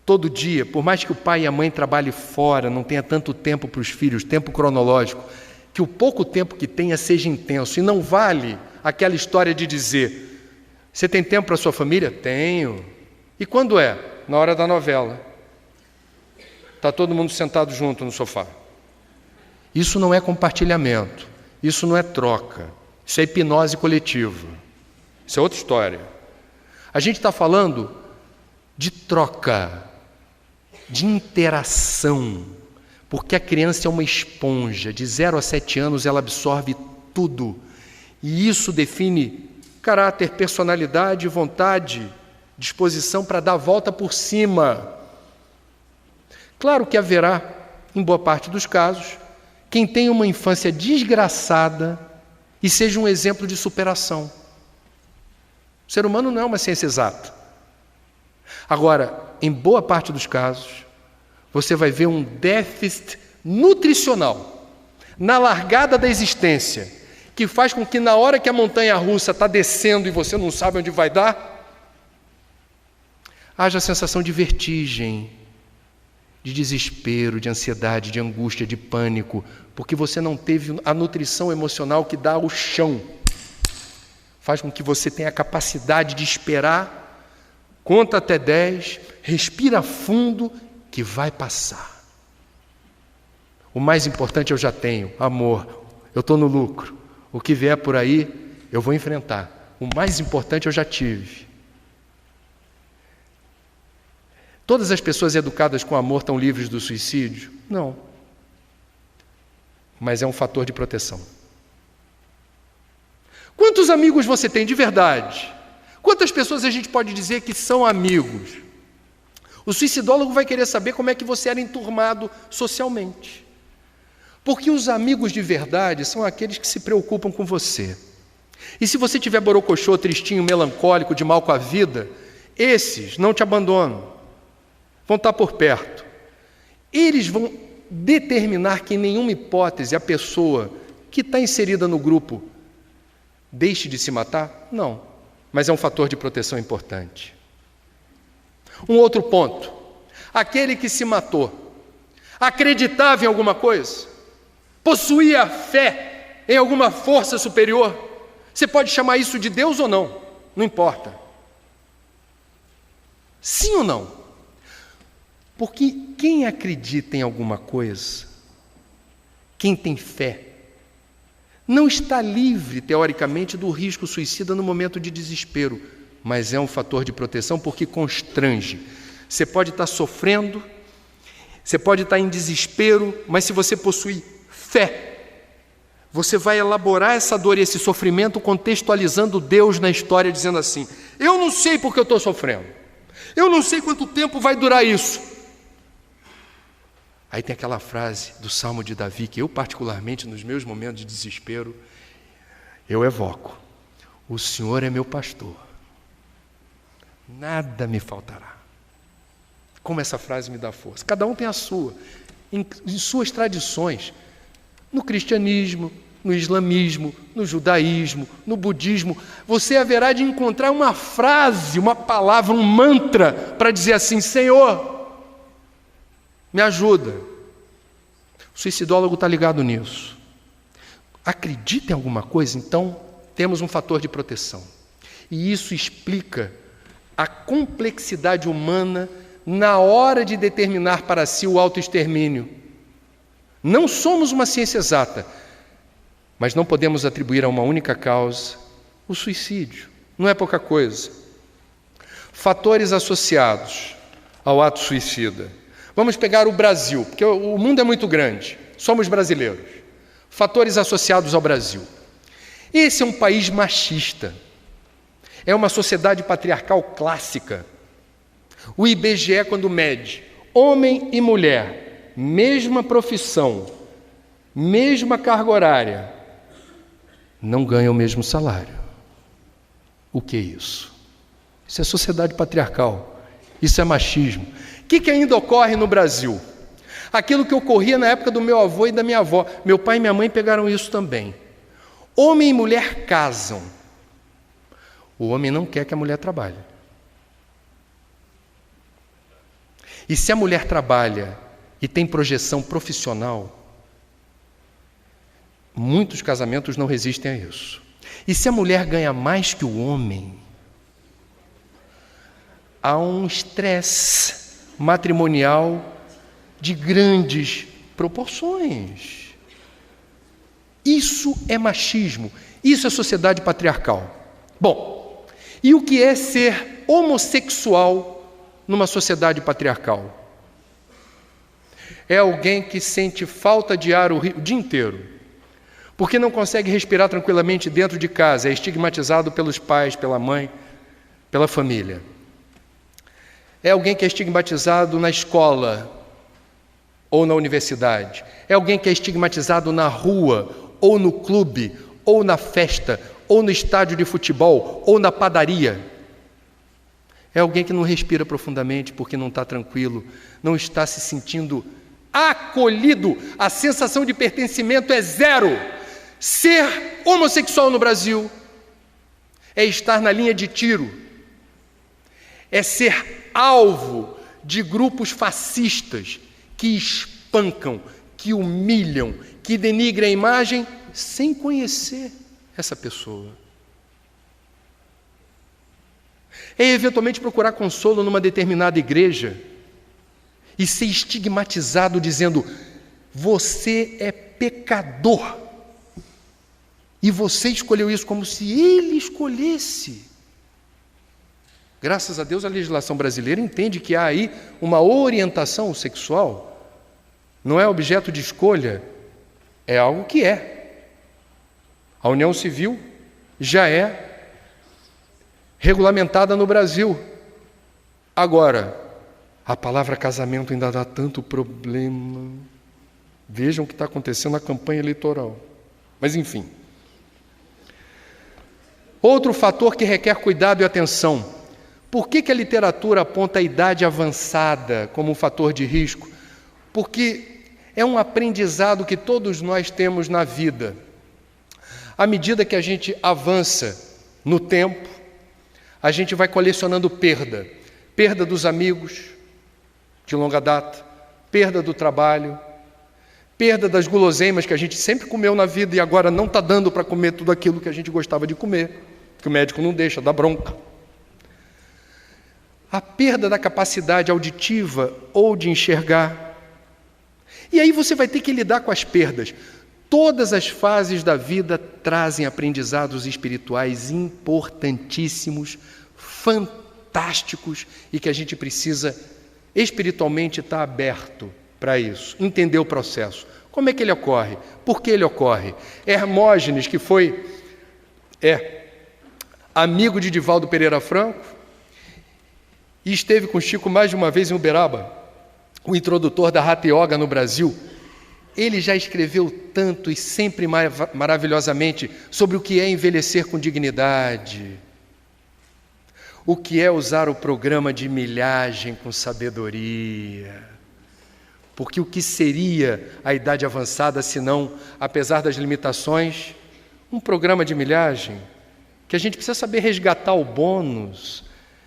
todo dia, por mais que o pai e a mãe trabalhem fora, não tenha tanto tempo para os filhos, tempo cronológico, que o pouco tempo que tenha seja intenso. E não vale aquela história de dizer: você tem tempo para a sua família? Tenho. E quando é? Na hora da novela. Está todo mundo sentado junto no sofá. Isso não é compartilhamento, isso não é troca, isso é hipnose coletiva. Isso é outra história. A gente está falando de troca, de interação, porque a criança é uma esponja. De 0 a 7 anos ela absorve tudo. E isso define caráter, personalidade, vontade, disposição para dar a volta por cima. Claro que haverá, em boa parte dos casos, quem tenha uma infância desgraçada e seja um exemplo de superação. O ser humano não é uma ciência exata. Agora, em boa parte dos casos, você vai ver um déficit nutricional na largada da existência, que faz com que na hora que a montanha-russa está descendo e você não sabe onde vai dar, haja a sensação de vertigem, de desespero, de ansiedade, de angústia, de pânico, porque você não teve a nutrição emocional que dá o chão. Faz com que você tenha a capacidade de esperar, conta até 10, respira fundo, que vai passar. O mais importante eu já tenho, amor, eu estou no lucro. O que vier por aí, eu vou enfrentar. O mais importante eu já tive. Todas as pessoas educadas com amor estão livres do suicídio? Não. Mas é um fator de proteção. Quantos amigos você tem de verdade? Quantas pessoas a gente pode dizer que são amigos? O suicidólogo vai querer saber como é que você era enturmado socialmente. Porque os amigos de verdade são aqueles que se preocupam com você. E se você tiver borocochô, tristinho, melancólico, de mal com a vida, esses não te abandonam. Vão estar por perto. Eles vão determinar que, em nenhuma hipótese, a pessoa que está inserida no grupo deixe de se matar? Não. Mas é um fator de proteção importante. Um outro ponto. Aquele que se matou acreditava em alguma coisa? Possuía fé em alguma força superior? Você pode chamar isso de Deus ou não? Não importa. Sim ou não? Porque quem acredita em alguma coisa, quem tem fé, não está livre, teoricamente, do risco suicida no momento de desespero, mas é um fator de proteção porque constrange. Você pode estar sofrendo, você pode estar em desespero, mas se você possui fé, você vai elaborar essa dor e esse sofrimento contextualizando Deus na história, dizendo assim: eu não sei porque eu estou sofrendo, eu não sei quanto tempo vai durar isso. Aí tem aquela frase do Salmo de Davi, que eu particularmente, nos meus momentos de desespero, eu evoco: o Senhor é meu pastor, nada me faltará. Como essa frase me dá força. Cada um tem a sua, em suas tradições, no cristianismo, no islamismo, no judaísmo, no budismo, você haverá de encontrar uma frase, uma palavra, um mantra, para dizer assim: Senhor, me ajuda. O suicidólogo está ligado nisso. Acredita em alguma coisa? Então, temos um fator de proteção. E isso explica a complexidade humana na hora de determinar para si o autoextermínio. Não somos uma ciência exata, mas não podemos atribuir a uma única causa o suicídio. Não é pouca coisa. Fatores associados ao ato suicida. Vamos pegar o Brasil, porque o mundo é muito grande, somos brasileiros. Fatores associados ao Brasil. Esse é um país machista, é uma sociedade patriarcal clássica. O IBGE, quando mede homem e mulher, mesma profissão, mesma carga horária, não ganham o mesmo salário. O que é isso? Isso é sociedade patriarcal, isso é machismo. O que ainda ocorre no Brasil? Aquilo que ocorria na época do meu avô e da minha avó. Meu pai e minha mãe pegaram isso também. Homem e mulher casam. O homem não quer que a mulher trabalhe. E se a mulher trabalha e tem projeção profissional, muitos casamentos não resistem a isso. E se a mulher ganha mais que o homem, há um estresse matrimonial de grandes proporções. Isso é machismo, isso é sociedade patriarcal. Bom, e o que é ser homossexual numa sociedade patriarcal? É alguém que sente falta de ar o dia inteiro, porque não consegue respirar tranquilamente dentro de casa, é estigmatizado pelos pais, pela mãe, pela família. É alguém que é estigmatizado na escola ou na universidade. É alguém que é estigmatizado na rua, ou no clube, ou na festa, ou no estádio de futebol, ou na padaria. É alguém que não respira profundamente porque não está tranquilo, não está se sentindo acolhido. A sensação de pertencimento é zero. Ser homossexual no Brasil é estar na linha de tiro, é ser alvo de grupos fascistas que espancam, que humilham, que denigram a imagem sem conhecer essa pessoa. É eventualmente procurar consolo numa determinada igreja e ser estigmatizado dizendo: você é pecador e você escolheu isso, como se ele escolhesse. Graças a Deus a legislação brasileira entende que há aí uma orientação sexual, não é objeto de escolha, é algo que é. A união civil já é regulamentada no Brasil. Agora, a palavra casamento ainda dá tanto problema. Vejam o que está acontecendo na campanha eleitoral. Mas, enfim. Outro fator que requer cuidado e atenção. Por que a literatura aponta a idade avançada como um fator de risco? Porque é um aprendizado que todos nós temos na vida. À medida que a gente avança no tempo, a gente vai colecionando perda. Perda dos amigos de longa data, perda do trabalho, perda das guloseimas que a gente sempre comeu na vida e agora não está dando para comer tudo aquilo que a gente gostava de comer, que o médico não deixa, dá bronca. A perda da capacidade auditiva ou de enxergar. E aí você vai ter que lidar com as perdas. Todas as fases da vida trazem aprendizados espirituais importantíssimos, fantásticos, e que a gente precisa espiritualmente estar aberto para isso, entender o processo. Como é que ele ocorre? Por que ele ocorre? Hermógenes, que foi amigo de Divaldo Pereira Franco e esteve com Chico mais de uma vez em Uberaba, o introdutor da Hatha Yoga no Brasil, ele já escreveu tanto e sempre maravilhosamente sobre o que é envelhecer com dignidade, o que é usar o programa de milhagem com sabedoria. Porque o que seria a idade avançada, se não, apesar das limitações, um programa de milhagem, que a gente precisa saber resgatar o bônus,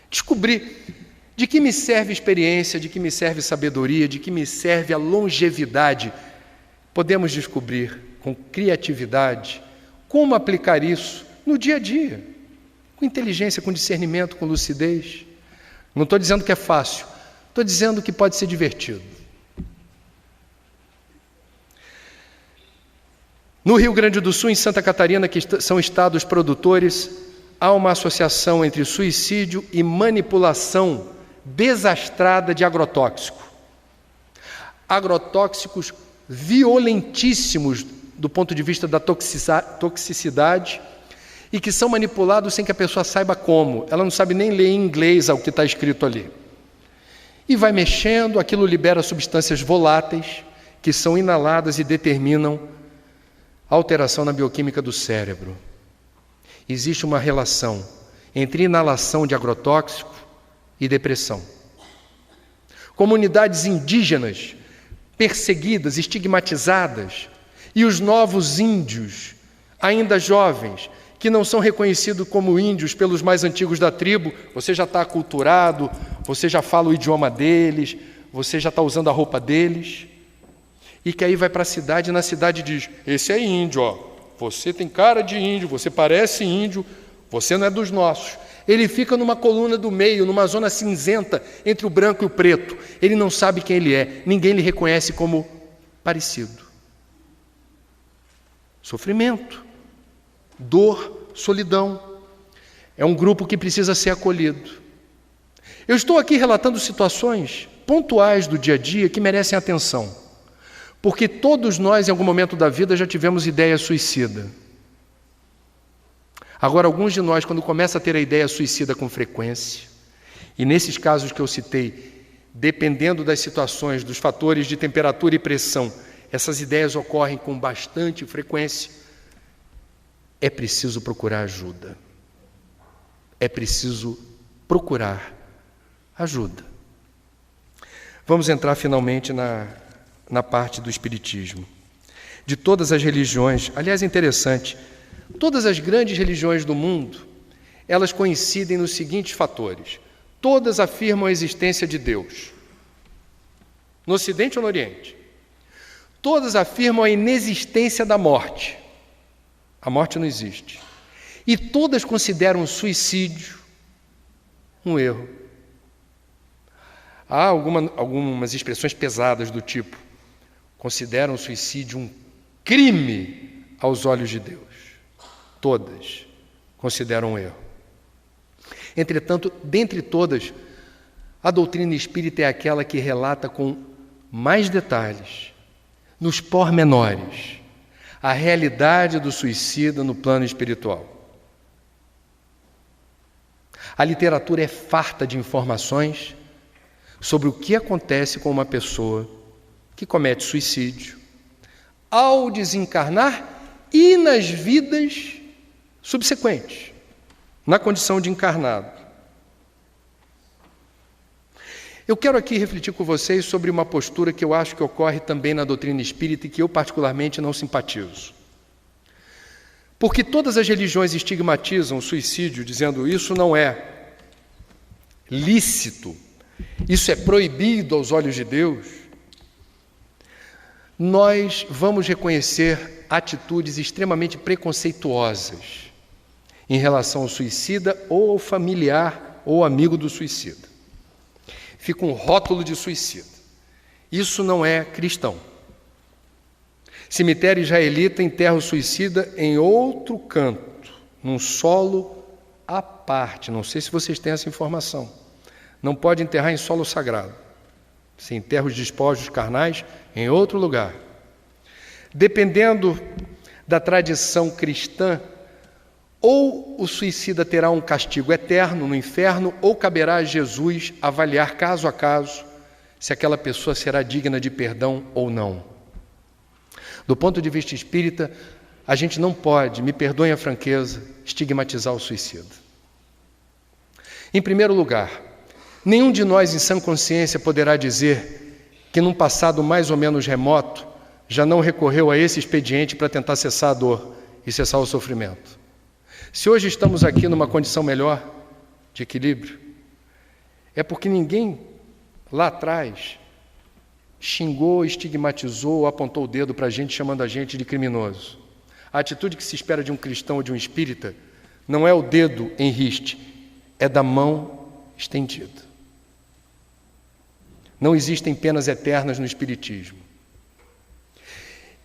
descobrir de que me serve experiência, de que me serve sabedoria, de que me serve a longevidade. Podemos descobrir com criatividade como aplicar isso no dia a dia, com inteligência, com discernimento, com lucidez. Não estou dizendo que é fácil, estou dizendo que pode ser divertido. No Rio Grande do Sul, em Santa Catarina, que são estados produtores, há uma associação entre suicídio e manipulação desastrada de agrotóxico. Agrotóxicos violentíssimos do ponto de vista da toxicidade e que são manipulados sem que a pessoa saiba como. Ela não sabe nem ler em inglês o que está escrito ali. E vai mexendo, aquilo libera substâncias voláteis que são inaladas e determinam a alteração na bioquímica do cérebro. Existe uma relação entre inalação de agrotóxico e depressão. Comunidades indígenas perseguidas, estigmatizadas, e os novos índios, ainda jovens, que não são reconhecidos como índios pelos mais antigos da tribo. Você já está aculturado, você já fala o idioma deles, você já está usando a roupa deles. E que aí vai para a cidade e na cidade diz: esse é índio, ó. Você tem cara de índio, você parece índio, você não é dos nossos. Ele fica numa coluna do meio, numa zona cinzenta entre o branco e o preto. Ele não sabe quem ele é, ninguém lhe reconhece como parecido. Sofrimento, dor, solidão. É um grupo que precisa ser acolhido. Eu estou aqui relatando situações pontuais do dia a dia que merecem atenção, porque todos nós, em algum momento da vida, já tivemos ideia suicida. Agora, alguns de nós, quando começa a ter a ideia suicida com frequência, e nesses casos que eu citei, dependendo das situações, dos fatores de temperatura e pressão, essas ideias ocorrem com bastante frequência, é preciso procurar ajuda. É preciso procurar ajuda. Vamos entrar finalmente na parte do Espiritismo. De todas as religiões, aliás, é interessante, todas as grandes religiões do mundo, elas coincidem nos seguintes fatores. Todas afirmam a existência de Deus. No Ocidente ou no Oriente? Todas afirmam a inexistência da morte. A morte não existe. E todas consideram o suicídio um erro. Há algumas expressões pesadas do tipo: consideram o suicídio um crime aos olhos de Deus. Todas consideram um erro. Entretanto, dentre todas, a doutrina espírita é aquela que relata com mais detalhes, nos pormenores, a realidade do suicida no plano espiritual. A literatura é farta de informações sobre o que acontece com uma pessoa que comete suicídio ao desencarnar e nas vidas subsequentes, na condição de encarnado. Eu quero aqui refletir com vocês sobre uma postura que eu acho que ocorre também na doutrina espírita e que eu particularmente não simpatizo. Porque todas as religiões estigmatizam o suicídio, dizendo isso não é lícito, isso é proibido aos olhos de Deus. Nós vamos reconhecer atitudes extremamente preconceituosas em relação ao suicida ou ao familiar ou amigo do suicida. Fica um rótulo de suicida. Isso não é cristão. Cemitério israelita enterra o suicida em outro canto, num solo à parte. Não sei se vocês têm essa informação. Não pode enterrar em solo sagrado. Se enterra os despojos carnais em outro lugar. Dependendo da tradição cristã, ou o suicida terá um castigo eterno no inferno, ou caberá a Jesus avaliar caso a caso se aquela pessoa será digna de perdão ou não. Do ponto de vista espírita, a gente não pode, me perdoem a franqueza, estigmatizar o suicida. Em primeiro lugar, nenhum de nós em sã consciência poderá dizer que num passado mais ou menos remoto já não recorreu a esse expediente para tentar cessar a dor e cessar o sofrimento. Se hoje estamos aqui numa condição melhor de equilíbrio, é porque ninguém lá atrás xingou, estigmatizou, apontou o dedo para a gente, chamando a gente de criminoso. A atitude que se espera de um cristão ou de um espírita não é o dedo em riste, é da mão estendida. Não existem penas eternas no espiritismo.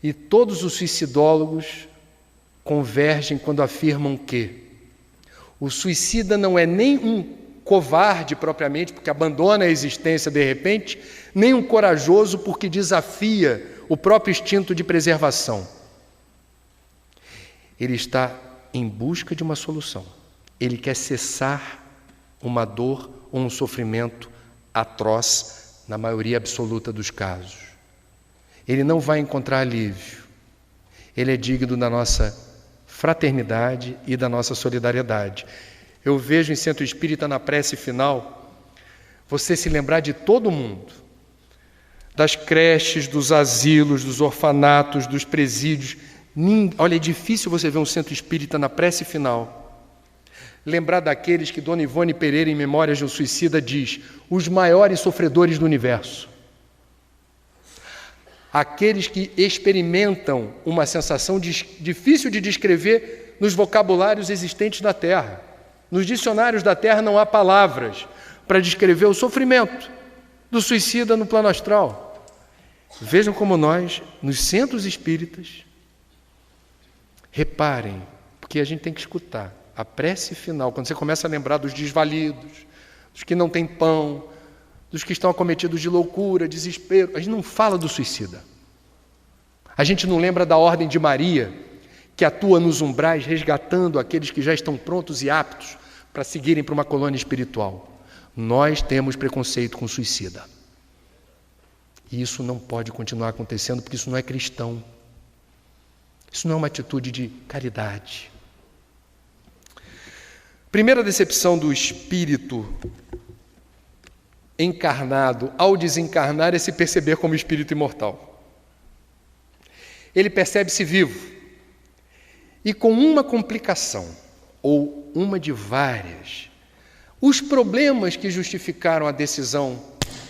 E todos os suicidólogos convergem quando afirmam que o suicida não é nem um covarde propriamente, porque abandona a existência de repente, nem um corajoso porque desafia o próprio instinto de preservação. Ele está em busca de uma solução. Ele quer cessar uma dor ou um sofrimento atroz, na maioria absoluta dos casos. Ele não vai encontrar alívio. Ele é digno da nossa fraternidade e da nossa solidariedade. Eu vejo em Centro Espírita, na prece final, você se lembrar de todo mundo, das creches, dos asilos, dos orfanatos, dos presídios, Olha, é difícil você ver um centro espírita na prece final lembrar daqueles que Dona Ivone Pereira, em Memórias de um Suicida, diz: os maiores sofredores do universo. Aqueles que experimentam uma sensação difícil de descrever nos vocabulários existentes na Terra. Nos dicionários da Terra não há palavras para descrever o sofrimento do suicida no plano astral. Vejam como nós, nos centros espíritas, reparem, porque a gente tem que escutar a prece final, quando você começa a lembrar dos desvalidos, dos que não têm pão, dos que estão acometidos de loucura, desespero. A gente não fala do suicida. A gente não lembra da Ordem de Maria, que atua nos umbrais, resgatando aqueles que já estão prontos e aptos para seguirem para uma colônia espiritual. Nós temos preconceito com o suicida. E isso não pode continuar acontecendo, porque isso não é cristão. Isso não é uma atitude de caridade. Primeira decepção do espírito encarnado ao desencarnar é se perceber como espírito imortal. Ele percebe-se vivo e com uma complicação, ou uma de várias, os problemas que justificaram a decisão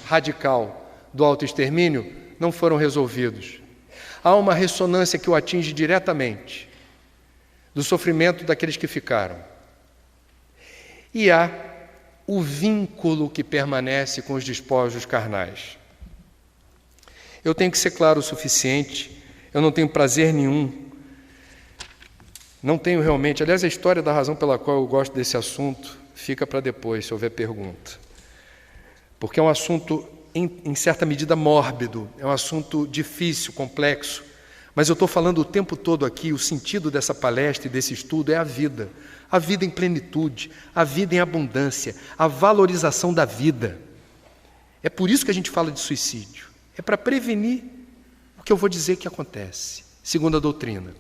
radical do autoextermínio não foram resolvidos. Há uma ressonância que o atinge diretamente do sofrimento daqueles que ficaram. E há o vínculo que permanece com os despojos carnais. Eu tenho que ser claro o suficiente, eu não tenho prazer nenhum, não tenho realmente. Aliás, a história da razão pela qual eu gosto desse assunto fica para depois, se houver pergunta. Porque é um assunto, em certa medida, mórbido, é um assunto difícil, complexo. Mas eu estou falando o tempo todo aqui, o sentido dessa palestra e desse estudo é a vida em plenitude, a vida em abundância, a valorização da vida. É por isso que a gente fala de suicídio, é para prevenir o que eu vou dizer que acontece, segundo a doutrina.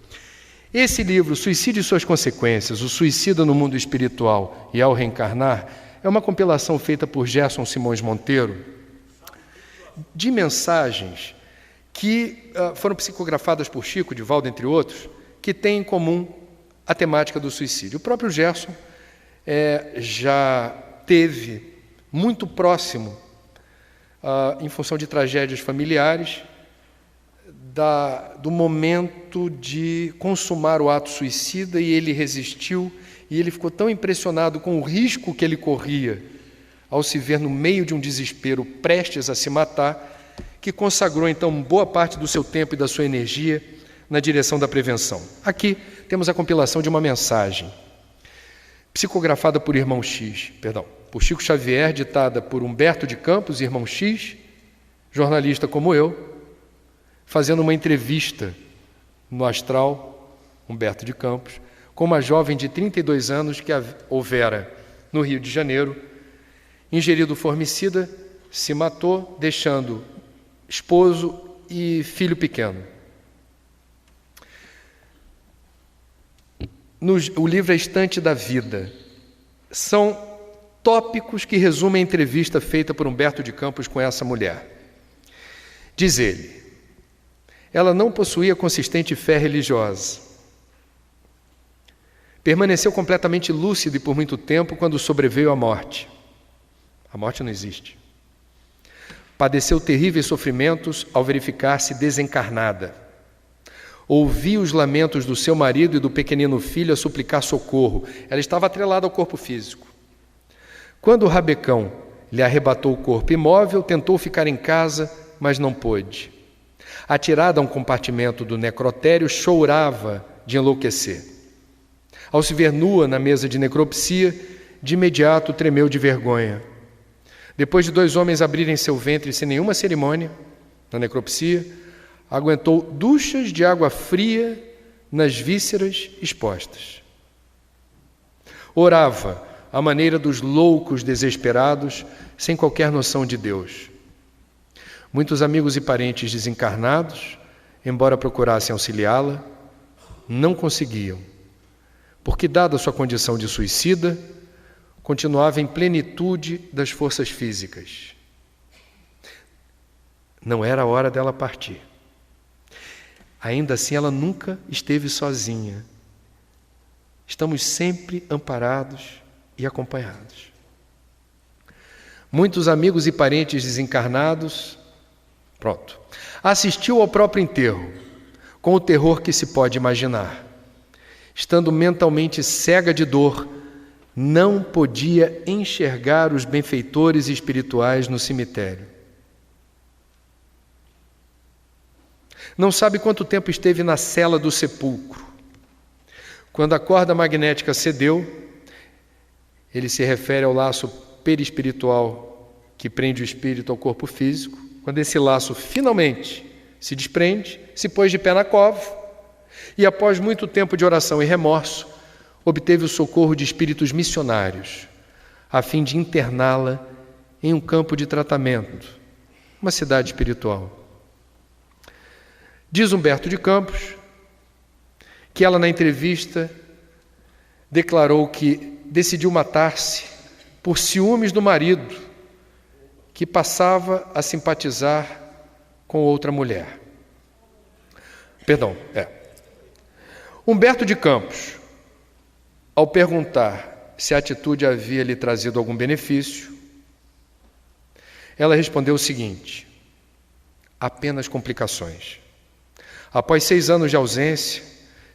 Esse livro, Suicídio e Suas Consequências, o suicida no mundo espiritual e ao reencarnar, é uma compilação feita por Gerson Simões Monteiro de mensagens que foram psicografadas por Chico, Divaldo, entre outros, que têm em comum a temática do suicídio. O próprio Gerson já teve muito próximo, em função de tragédias familiares, do momento de consumar o ato suicida, e ele resistiu, e ele ficou tão impressionado com o risco que ele corria ao se ver no meio de um desespero prestes a se matar, que consagrou então boa parte do seu tempo e da sua energia na direção da prevenção. Aqui temos a compilação de uma mensagem psicografada por por Chico Xavier, ditada por Humberto de Campos, irmão X, jornalista como eu, fazendo uma entrevista no astral, Humberto de Campos, com uma jovem de 32 anos que houvera no Rio de Janeiro, ingerido formicida, se matou, deixando esposo e filho pequeno. O livro A Estante da Vida. São tópicos que resumem a entrevista feita por Humberto de Campos com essa mulher. Diz ele: ela não possuía consistente fé religiosa. Permaneceu completamente lúcida e por muito tempo quando sobreveio a morte. A morte não existe. Padeceu terríveis sofrimentos ao verificar-se desencarnada. Ouvia os lamentos do seu marido e do pequenino filho a suplicar socorro. Ela estava atrelada ao corpo físico. Quando o rabecão lhe arrebatou o corpo imóvel, tentou ficar em casa, mas não pôde. Atirada a um compartimento do necrotério, chorava de enlouquecer. Ao se ver nua na mesa de necropsia, de imediato tremeu de vergonha. Depois de 2 homens abrirem seu ventre sem nenhuma cerimônia, na necropsia, aguentou duchas de água fria nas vísceras expostas. Orava à maneira dos loucos desesperados, sem qualquer noção de Deus. Muitos amigos e parentes desencarnados, embora procurassem auxiliá-la, não conseguiam, porque, dada sua condição de suicida, continuava em plenitude das forças físicas. Não era a hora dela partir. ainda assim ela nunca esteve sozinha. Estamos sempre amparados e acompanhados. Muitos amigos e parentes desencarnados, assistiu ao próprio enterro, com o terror que se pode imaginar. Estando mentalmente cega de dor, não podia enxergar os benfeitores espirituais no cemitério. Não sabe quanto tempo esteve na cela do sepulcro. Quando a corda magnética cedeu, ele se refere ao laço perispiritual que prende o espírito ao corpo físico. Quando esse laço finalmente se desprende, se pôs de pé na cova e, após muito tempo de oração e remorso, obteve o socorro de espíritos missionários, a fim de interná-la em um campo de tratamento, uma cidade espiritual. Diz Humberto de Campos que ela, na entrevista, declarou que decidiu matar-se por ciúmes do marido, que passava a simpatizar com outra mulher. Humberto de Campos, ao perguntar se a atitude havia lhe trazido algum benefício, ela respondeu o seguinte: apenas complicações. Após 6 anos de ausência,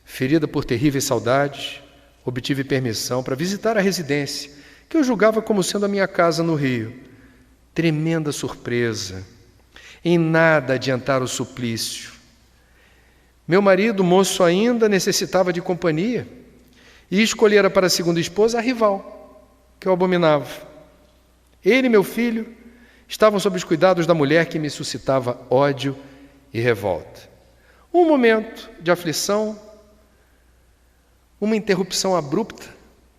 ferida por terríveis saudades, obtive permissão para visitar a residência, que eu julgava como sendo a minha casa no Rio. Tremenda surpresa, em nada adiantar o suplício. Meu marido, moço ainda, necessitava de companhia e escolhera para a segunda esposa a rival, que eu abominava. Ele e meu filho estavam sob os cuidados da mulher que me suscitava ódio e revolta. Um momento de aflição, uma interrupção abrupta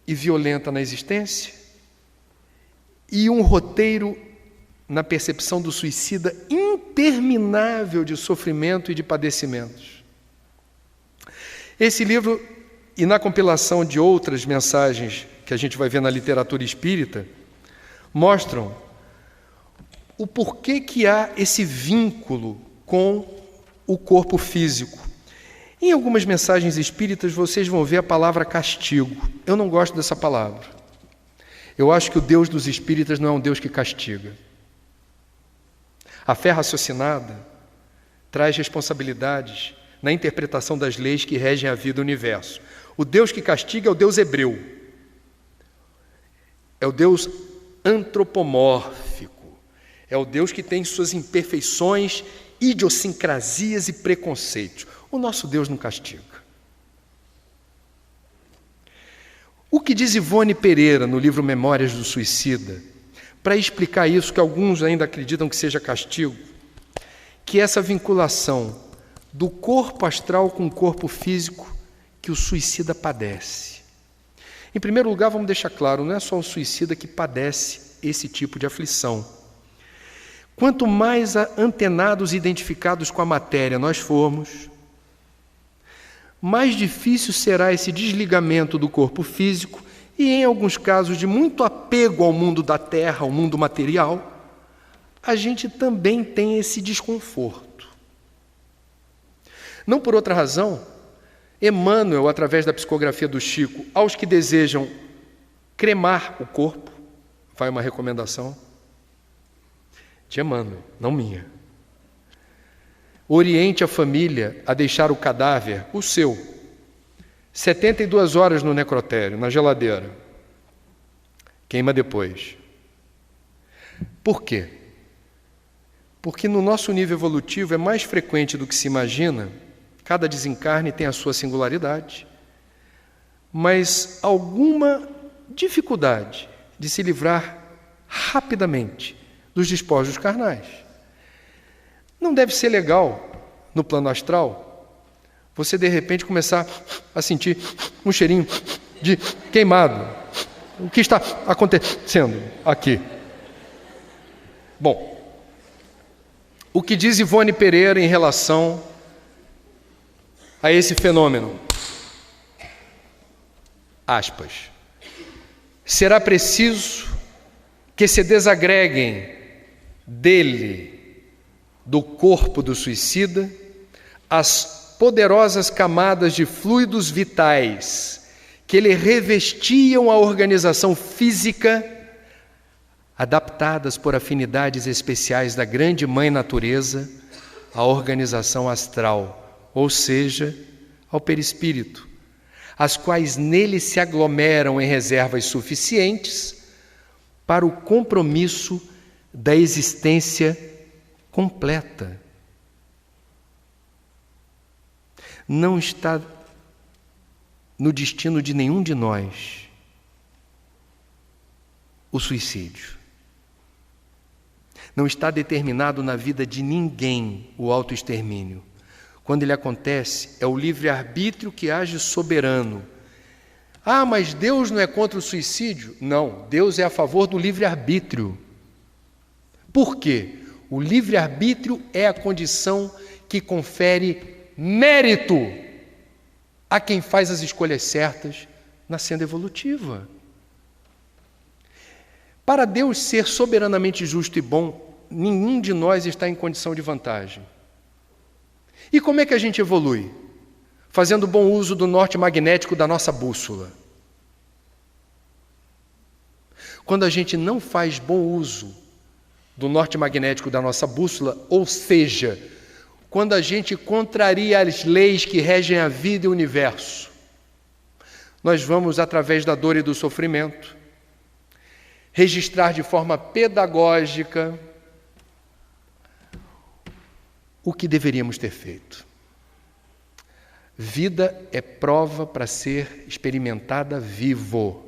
e violenta na existência e um roteiro na percepção do suicida interminável de sofrimento e de padecimentos. Esse livro, e na compilação de outras mensagens que a gente vai ver na literatura espírita, mostram o porquê que há esse vínculo com o corpo físico. Em algumas mensagens espíritas vocês vão ver a palavra castigo. Eu não gosto dessa palavra. Eu acho que o Deus dos espíritas não é um Deus que castiga. A fé raciocinada traz responsabilidades na interpretação das leis que regem a vida e o universo. O Deus que castiga é o Deus hebreu. É o Deus antropomórfico. É o Deus que tem suas imperfeições, idiosincrasias e preconceitos. O nosso Deus não castiga. O que diz Ivone Pereira no livro Memórias do Suicida, para explicar isso, que alguns ainda acreditam que seja castigo, que essa vinculação do corpo astral com o corpo físico que o suicida padece. Em primeiro lugar, vamos deixar claro, não é só o suicida que padece esse tipo de aflição. Quanto mais antenados e identificados com a matéria nós formos, mais difícil será esse desligamento do corpo físico e, em alguns casos de muito apego ao mundo da terra, ao mundo material, a gente também tem esse desconforto. Não por outra razão, Emmanuel, através da psicografia do Chico, aos que desejam cremar o corpo, vai uma recomendação de Emmanuel, não minha. Oriente a família a deixar o cadáver, o seu, 72 horas no necrotério, na geladeira. Queima depois. Por quê? Porque no nosso nível evolutivo é mais frequente do que se imagina. Cada desencarne tem a sua singularidade, mas alguma dificuldade de se livrar rapidamente dos despojos carnais. Não deve ser legal, no plano astral, você de repente começar a sentir um cheirinho de queimado. O que está acontecendo aqui? Bom, o que diz Ivone Pereira em relação a esse fenômeno? Aspas. Será preciso que se desagreguem dele, do corpo do suicida, as poderosas camadas de fluidos vitais que lhe revestiam a organização física, adaptadas por afinidades especiais da grande mãe natureza à organização astral, ou seja, ao perispírito, as quais nele se aglomeram em reservas suficientes para o compromisso da existência completa. Não está no destino de nenhum de nós o suicídio. Não está determinado na vida de ninguém o autoextermínio. Quando ele acontece, é o livre-arbítrio que age soberano. Ah, mas Deus não é contra o suicídio? Não, Deus é a favor do livre-arbítrio. Por quê? O livre-arbítrio é a condição que confere mérito a quem faz as escolhas certas na senda evolutiva. Para Deus ser soberanamente justo e bom, nenhum de nós está em condição de vantagem. E como é que a gente evolui? Fazendo bom uso do norte magnético da nossa bússola. Quando a gente não faz bom uso do norte magnético da nossa bússola, ou seja, quando a gente contraria as leis que regem a vida e o universo, nós vamos, através da dor e do sofrimento, registrar de forma pedagógica o que deveríamos ter feito. Vida é prova para ser experimentada vivo.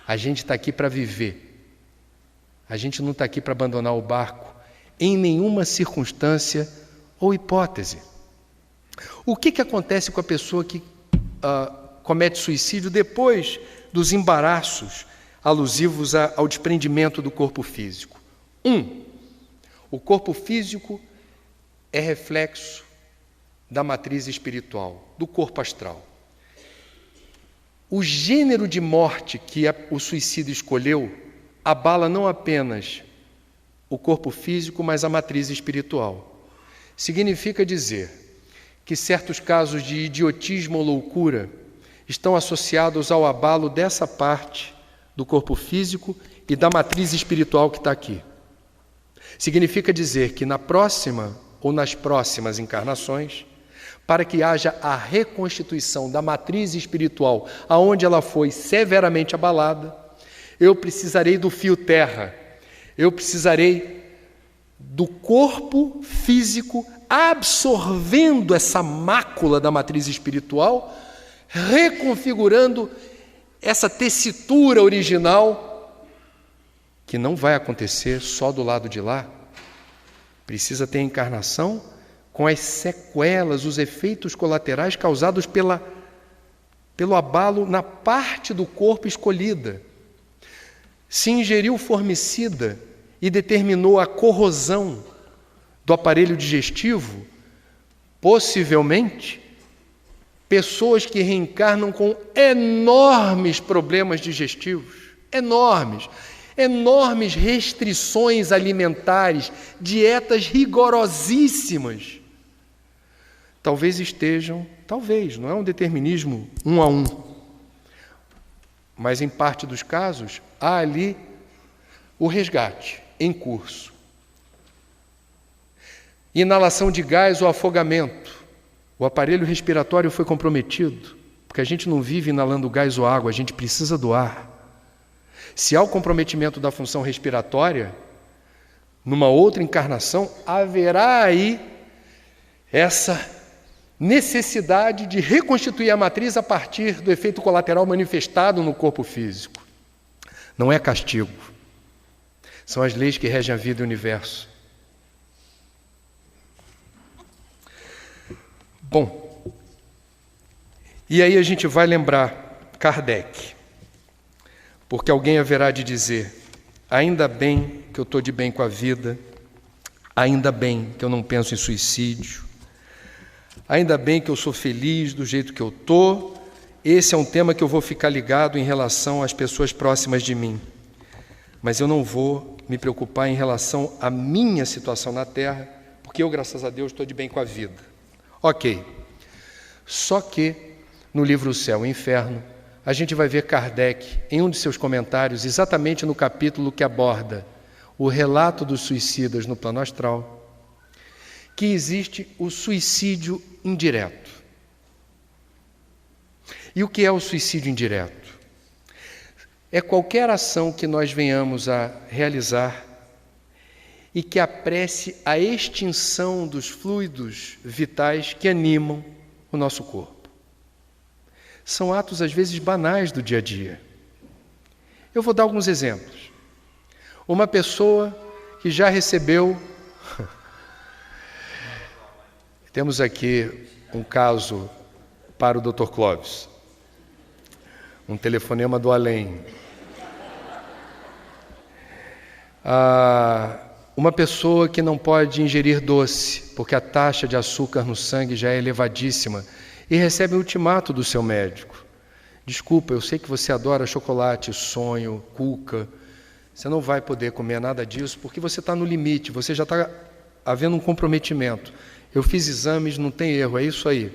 A gente está aqui para viver. A gente não está aqui para abandonar o barco em nenhuma circunstância ou hipótese. O que acontece com a pessoa que comete suicídio depois dos embaraços alusivos ao desprendimento do corpo físico? O corpo físico é reflexo da matriz espiritual, do corpo astral. O gênero de morte que o suicídio escolheu abala não apenas o corpo físico, mas a matriz espiritual. Significa dizer que certos casos de idiotismo ou loucura estão associados ao abalo dessa parte do corpo físico e da matriz espiritual que está aqui. Significa dizer que na próxima ou nas próximas encarnações, para que haja a reconstituição da matriz espiritual aonde ela foi severamente abalada, eu precisarei do fio terra, eu precisarei do corpo físico absorvendo essa mácula da matriz espiritual, reconfigurando essa tessitura original, que não vai acontecer só do lado de lá. Precisa ter encarnação com as sequelas, os efeitos colaterais causados pelo abalo na parte do corpo escolhida. Se ingeriu formicida e determinou a corrosão do aparelho digestivo, possivelmente, pessoas que reencarnam com enormes problemas digestivos, enormes restrições alimentares, dietas rigorosíssimas, talvez estejam, não é um determinismo 1 a 1, mas em parte dos casos há ali o resgate em curso. Inalação de gás ou afogamento. O aparelho respiratório foi comprometido, porque a gente não vive inalando gás ou água, a gente precisa do ar. Se há o comprometimento da função respiratória, numa outra encarnação, haverá aí essa necessidade de reconstituir a matriz a partir do efeito colateral manifestado no corpo físico. Não é castigo. São as leis que regem a vida e o universo. Bom, e aí a gente vai lembrar Kardec, porque alguém haverá de dizer: ainda bem que eu estou de bem com a vida, ainda bem que eu não penso em suicídio, ainda bem que eu sou feliz do jeito que eu estou. Esse é um tema que eu vou ficar ligado em relação às pessoas próximas de mim, mas eu não vou me preocupar em relação à minha situação na Terra, porque eu, graças a Deus, estou de bem com a vida. Ok, Só que, no livro O Céu e o Inferno, a gente vai ver Kardec, em um de seus comentários, exatamente no capítulo que aborda o relato dos suicidas no plano astral, que existe o suicídio indireto. E o que é o suicídio indireto? É qualquer ação que nós venhamos a realizar e que apresse a extinção dos fluidos vitais que animam o nosso corpo. São atos, às vezes, banais do dia a dia. Eu vou dar alguns exemplos. Uma pessoa que já recebeu... Temos aqui um caso para o Dr. Clóvis. Um telefonema do além. Uma pessoa que não pode ingerir doce, porque a taxa de açúcar no sangue já é elevadíssima, e recebe um ultimato do seu médico. Desculpa, eu sei que você adora chocolate, sonho, cuca. Você não vai poder comer nada disso porque você está no limite, você já está havendo um comprometimento. Eu fiz exames, não tem erro, é isso aí.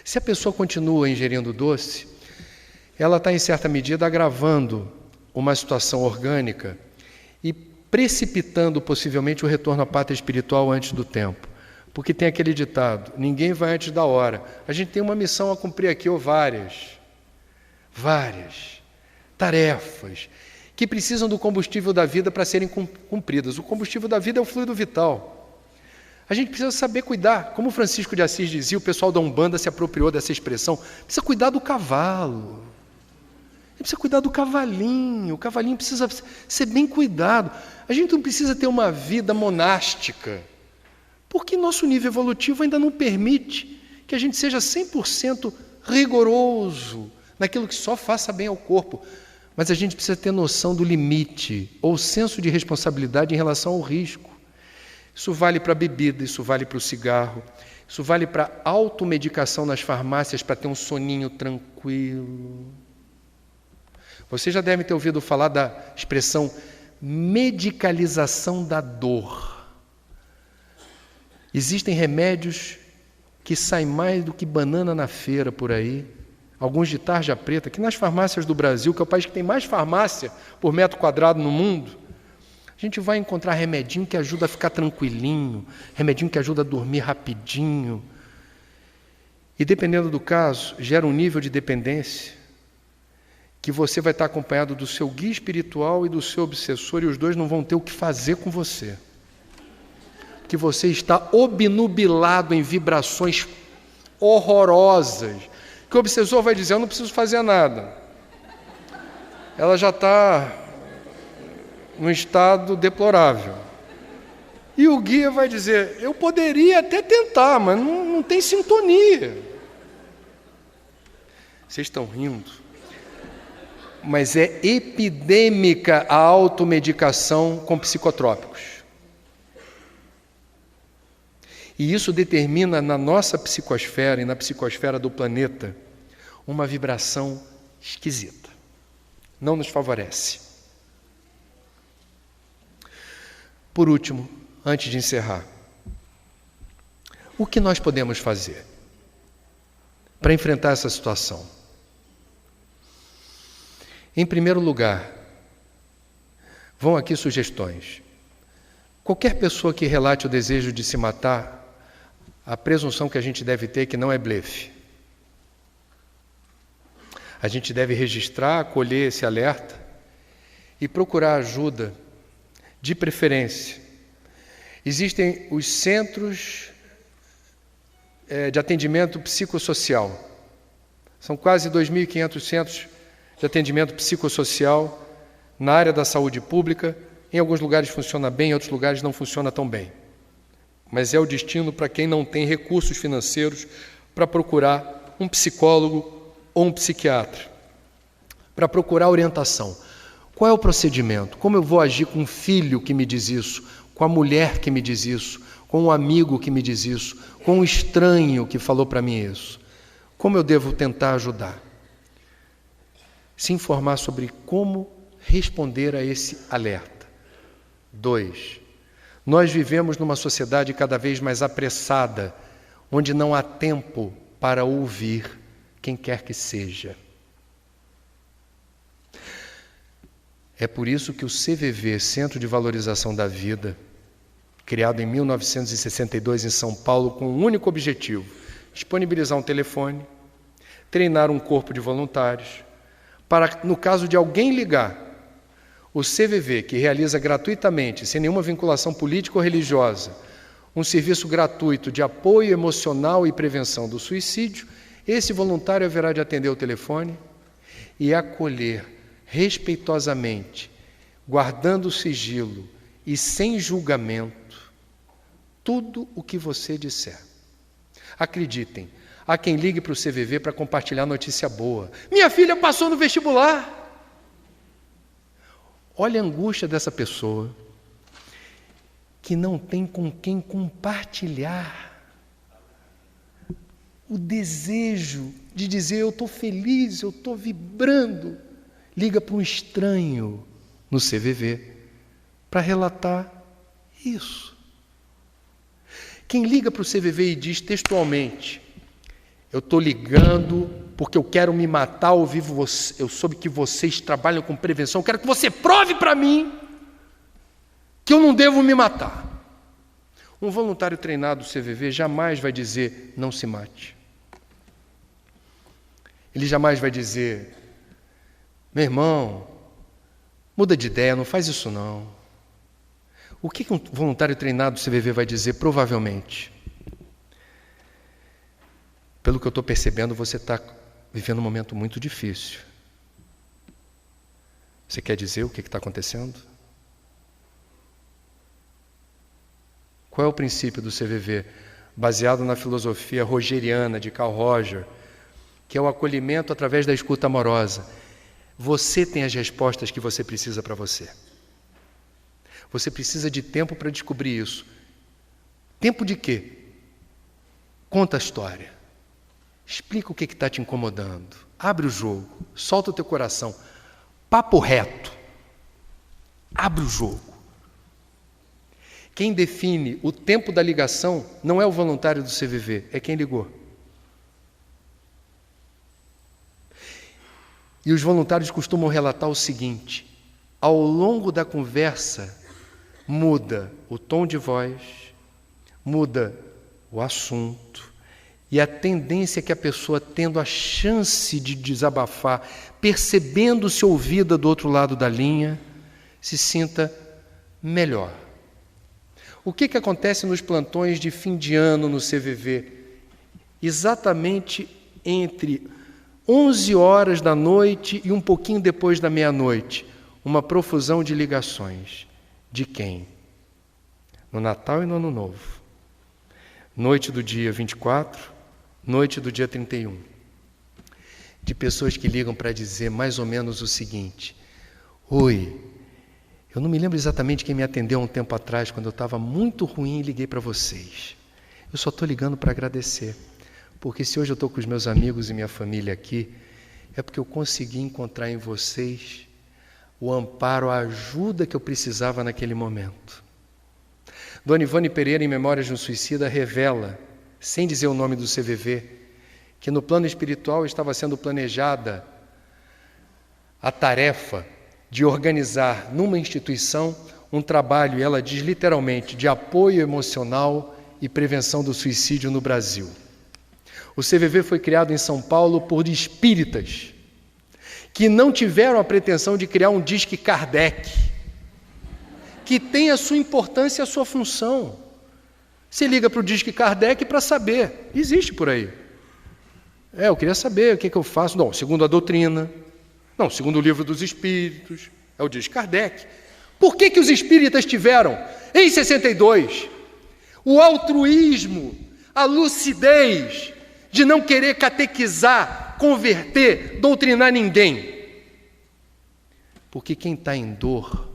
Se a pessoa continua ingerindo doce, ela está, em certa medida, agravando uma situação orgânica e precipitando, possivelmente, o retorno à pátria espiritual antes do tempo. Porque tem aquele ditado, ninguém vai antes da hora. A gente tem uma missão a cumprir aqui, ou várias tarefas que precisam do combustível da vida para serem cumpridas. O combustível da vida é o fluido vital. A gente precisa saber cuidar. Como Francisco de Assis dizia, o pessoal da Umbanda se apropriou dessa expressão, precisa cuidar do cavalo. Precisa cuidar do cavalinho, o cavalinho precisa ser bem cuidado. A gente não precisa ter uma vida monástica, porque nosso nível evolutivo ainda não permite que a gente seja 100% rigoroso naquilo que só faça bem ao corpo. Mas a gente precisa ter noção do limite, ou senso de responsabilidade em relação ao risco. Isso vale para a bebida, isso vale para o cigarro, isso vale para a automedicação nas farmácias para ter um soninho tranquilo. Você já deve ter ouvido falar da expressão medicalização da dor. Existem remédios que saem mais do que banana na feira por aí, alguns de tarja preta, que nas farmácias do Brasil, que é o país que tem mais farmácia por metro quadrado no mundo, a gente vai encontrar remedinho que ajuda a ficar tranquilinho, remedinho que ajuda a dormir rapidinho. E dependendo do caso, gera um nível de dependência que você vai estar acompanhado do seu guia espiritual e do seu obsessor, e os dois não vão ter o que fazer com você. Que você está obnubilado em vibrações horrorosas, que o obsessor vai dizer, eu não preciso fazer nada. Ela já está num estado deplorável. E o guia vai dizer, eu poderia até tentar, mas não tem sintonia. Vocês estão rindo? Mas é epidêmica a automedicação com psicotrópicos. E isso determina na nossa psicosfera e na psicosfera do planeta uma vibração esquisita. Não nos favorece. Por último, antes de encerrar, o que nós podemos fazer para enfrentar essa situação? Em primeiro lugar, vão aqui sugestões. Qualquer pessoa que relate o desejo de se matar, a presunção que a gente deve ter é que não é blefe. A gente deve registrar, acolher esse alerta e procurar ajuda, de preferência. Existem os centros de atendimento psicossocial. São quase 2.500 centros de atendimento psicossocial na área da saúde pública. Em alguns lugares funciona bem, em outros lugares não funciona tão bem. Mas é o destino para quem não tem recursos financeiros para procurar um psicólogo ou um psiquiatra, para procurar orientação. Qual é o procedimento? Como eu vou agir com um filho que me diz isso, com a mulher que me diz isso, com um amigo que me diz isso, com um estranho que falou para mim isso? Como eu devo tentar ajudar? Se informar sobre como responder a esse alerta. 2. Nós vivemos numa sociedade cada vez mais apressada, onde não há tempo para ouvir quem quer que seja. É por isso que o CVV, Centro de Valorização da Vida, criado em 1962 em São Paulo com um único objetivo: disponibilizar um telefone, treinar um corpo de voluntários, para, no caso de alguém ligar, o CVV, que realiza gratuitamente, sem nenhuma vinculação política ou religiosa, um serviço gratuito de apoio emocional e prevenção do suicídio, esse voluntário haverá de atender o telefone e acolher respeitosamente, guardando o sigilo e sem julgamento, tudo o que você disser. Acreditem, há quem ligue para o CVV para compartilhar notícia boa. Minha filha passou no vestibular. Olha a angústia dessa pessoa que não tem com quem compartilhar o desejo de dizer: eu estou feliz, eu estou vibrando. Liga para um estranho no CVV para relatar isso. Quem liga para o CVV e diz textualmente: eu estou ligando porque eu quero me matar, eu soube que vocês trabalham com prevenção, eu quero que você prove para mim que eu não devo me matar. Um voluntário treinado do CVV jamais vai dizer: não se mate. Ele jamais vai dizer: meu irmão, muda de ideia, não faz isso não. O que um voluntário treinado do CVV vai dizer? Provavelmente: pelo que eu estou percebendo, você está vivendo um momento muito difícil. Você quer dizer o que está acontecendo? Qual é o princípio do CVV? Baseado na filosofia rogeriana de Carl Roger, que é o acolhimento através da escuta amorosa. Você tem as respostas que você precisa para você. Você precisa de tempo para descobrir isso. Tempo de quê? Conta a história. Explica o que está te incomodando. Abre o jogo. Solta o teu coração. Papo reto. Abre o jogo. Quem define o tempo da ligação não é o voluntário do CVV, é quem ligou. E os voluntários costumam relatar o seguinte: ao longo da conversa, muda o tom de voz, muda o assunto, e a tendência é que a pessoa, tendo a chance de desabafar, percebendo-se ouvida do outro lado da linha, se sinta melhor. O que acontece nos plantões de fim de ano no CVV? Exatamente entre 11 horas da noite e um pouquinho depois da meia-noite, uma profusão de ligações. De quem? No Natal e no Ano Novo. Noite do dia 24, noite do dia 31. De pessoas que ligam para dizer mais ou menos o seguinte: oi, eu não me lembro exatamente quem me atendeu há um tempo atrás, quando eu estava muito ruim e liguei para vocês. Eu só estou ligando para agradecer. Porque se hoje eu estou com os meus amigos e minha família aqui, é porque eu consegui encontrar em vocês o amparo, a ajuda que eu precisava naquele momento. Dona Ivone Pereira, em Memórias de um Suicida, revela, sem dizer o nome do CVV, que no plano espiritual estava sendo planejada a tarefa de organizar numa instituição um trabalho, e ela diz literalmente, de apoio emocional e prevenção do suicídio no Brasil. O CVV foi criado em São Paulo por espíritas que não tiveram a pretensão de criar um Disque Kardec, que tem a sua importância e a sua função. Você liga para o Disque Kardec para saber, existe por aí. Eu queria saber o que eu faço. Não, segundo a doutrina, não, segundo o Livro dos Espíritos, é o Disque Kardec. Por que os espíritas tiveram, em 62, o altruísmo, a lucidez de não querer catequizar, converter, doutrinar ninguém? Porque quem está em dor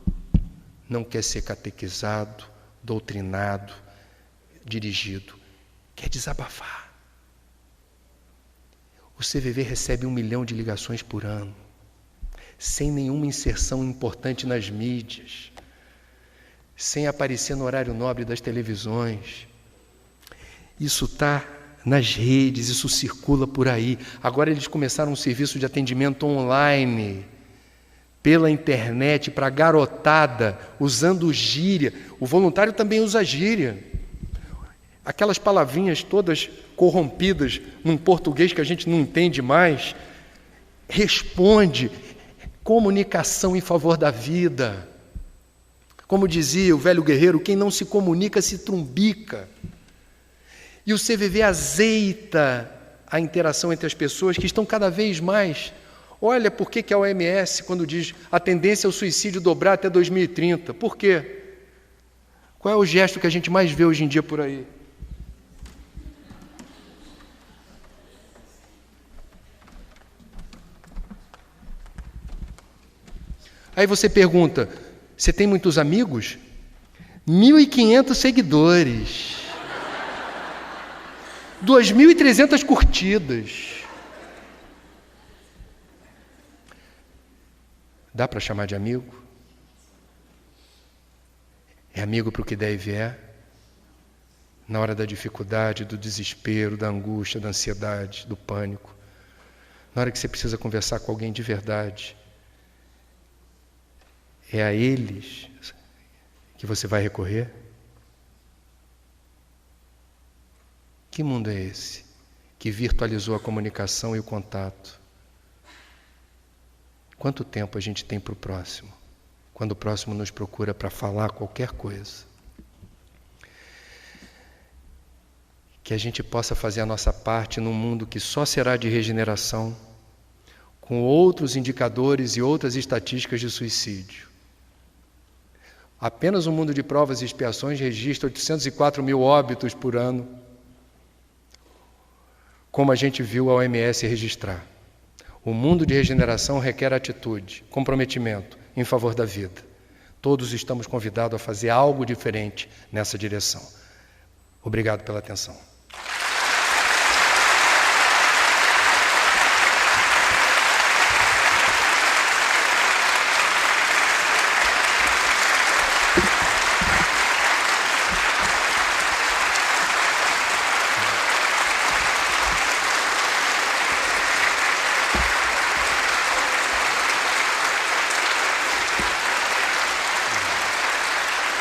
não quer ser catequizado, doutrinado, dirigido, quer desabafar. O CVV recebe 1 milhão de ligações por ano, sem nenhuma inserção importante nas mídias, sem aparecer no horário nobre das televisões. Isso está nas redes, isso circula por aí. Agora eles começaram um serviço de atendimento online, pela internet, para garotada, usando gíria. O voluntário também usa gíria. Aquelas palavrinhas todas corrompidas num português que a gente não entende mais. Responde. Comunicação em favor da vida. Como dizia o velho guerreiro, quem não se comunica se trumbica. E o CVV azeita a interação entre as pessoas que estão cada vez mais. Olha por que a OMS, quando diz a tendência é o suicídio dobrar até 2030. Por quê? Qual é o gesto que a gente mais vê hoje em dia por aí? Aí você pergunta, você tem muitos amigos? 1.500 seguidores. 2.300 curtidas. Dá para chamar de amigo? É amigo para o que der e vier? Na hora da dificuldade, do desespero, da angústia, da ansiedade, do pânico. Na hora que você precisa conversar com alguém de verdade. É a eles que você vai recorrer? Que mundo é esse que virtualizou a comunicação e o contato? Quanto tempo a gente tem para o próximo, quando o próximo nos procura para falar qualquer coisa? Que a gente possa fazer a nossa parte num mundo que só será de regeneração, com outros indicadores e outras estatísticas de suicídio. Apenas o mundo de provas e expiações registra 804 mil óbitos por ano, como a gente viu a OMS registrar. O mundo de regeneração requer atitude, comprometimento em favor da vida. Todos estamos convidados a fazer algo diferente nessa direção. Obrigado pela atenção.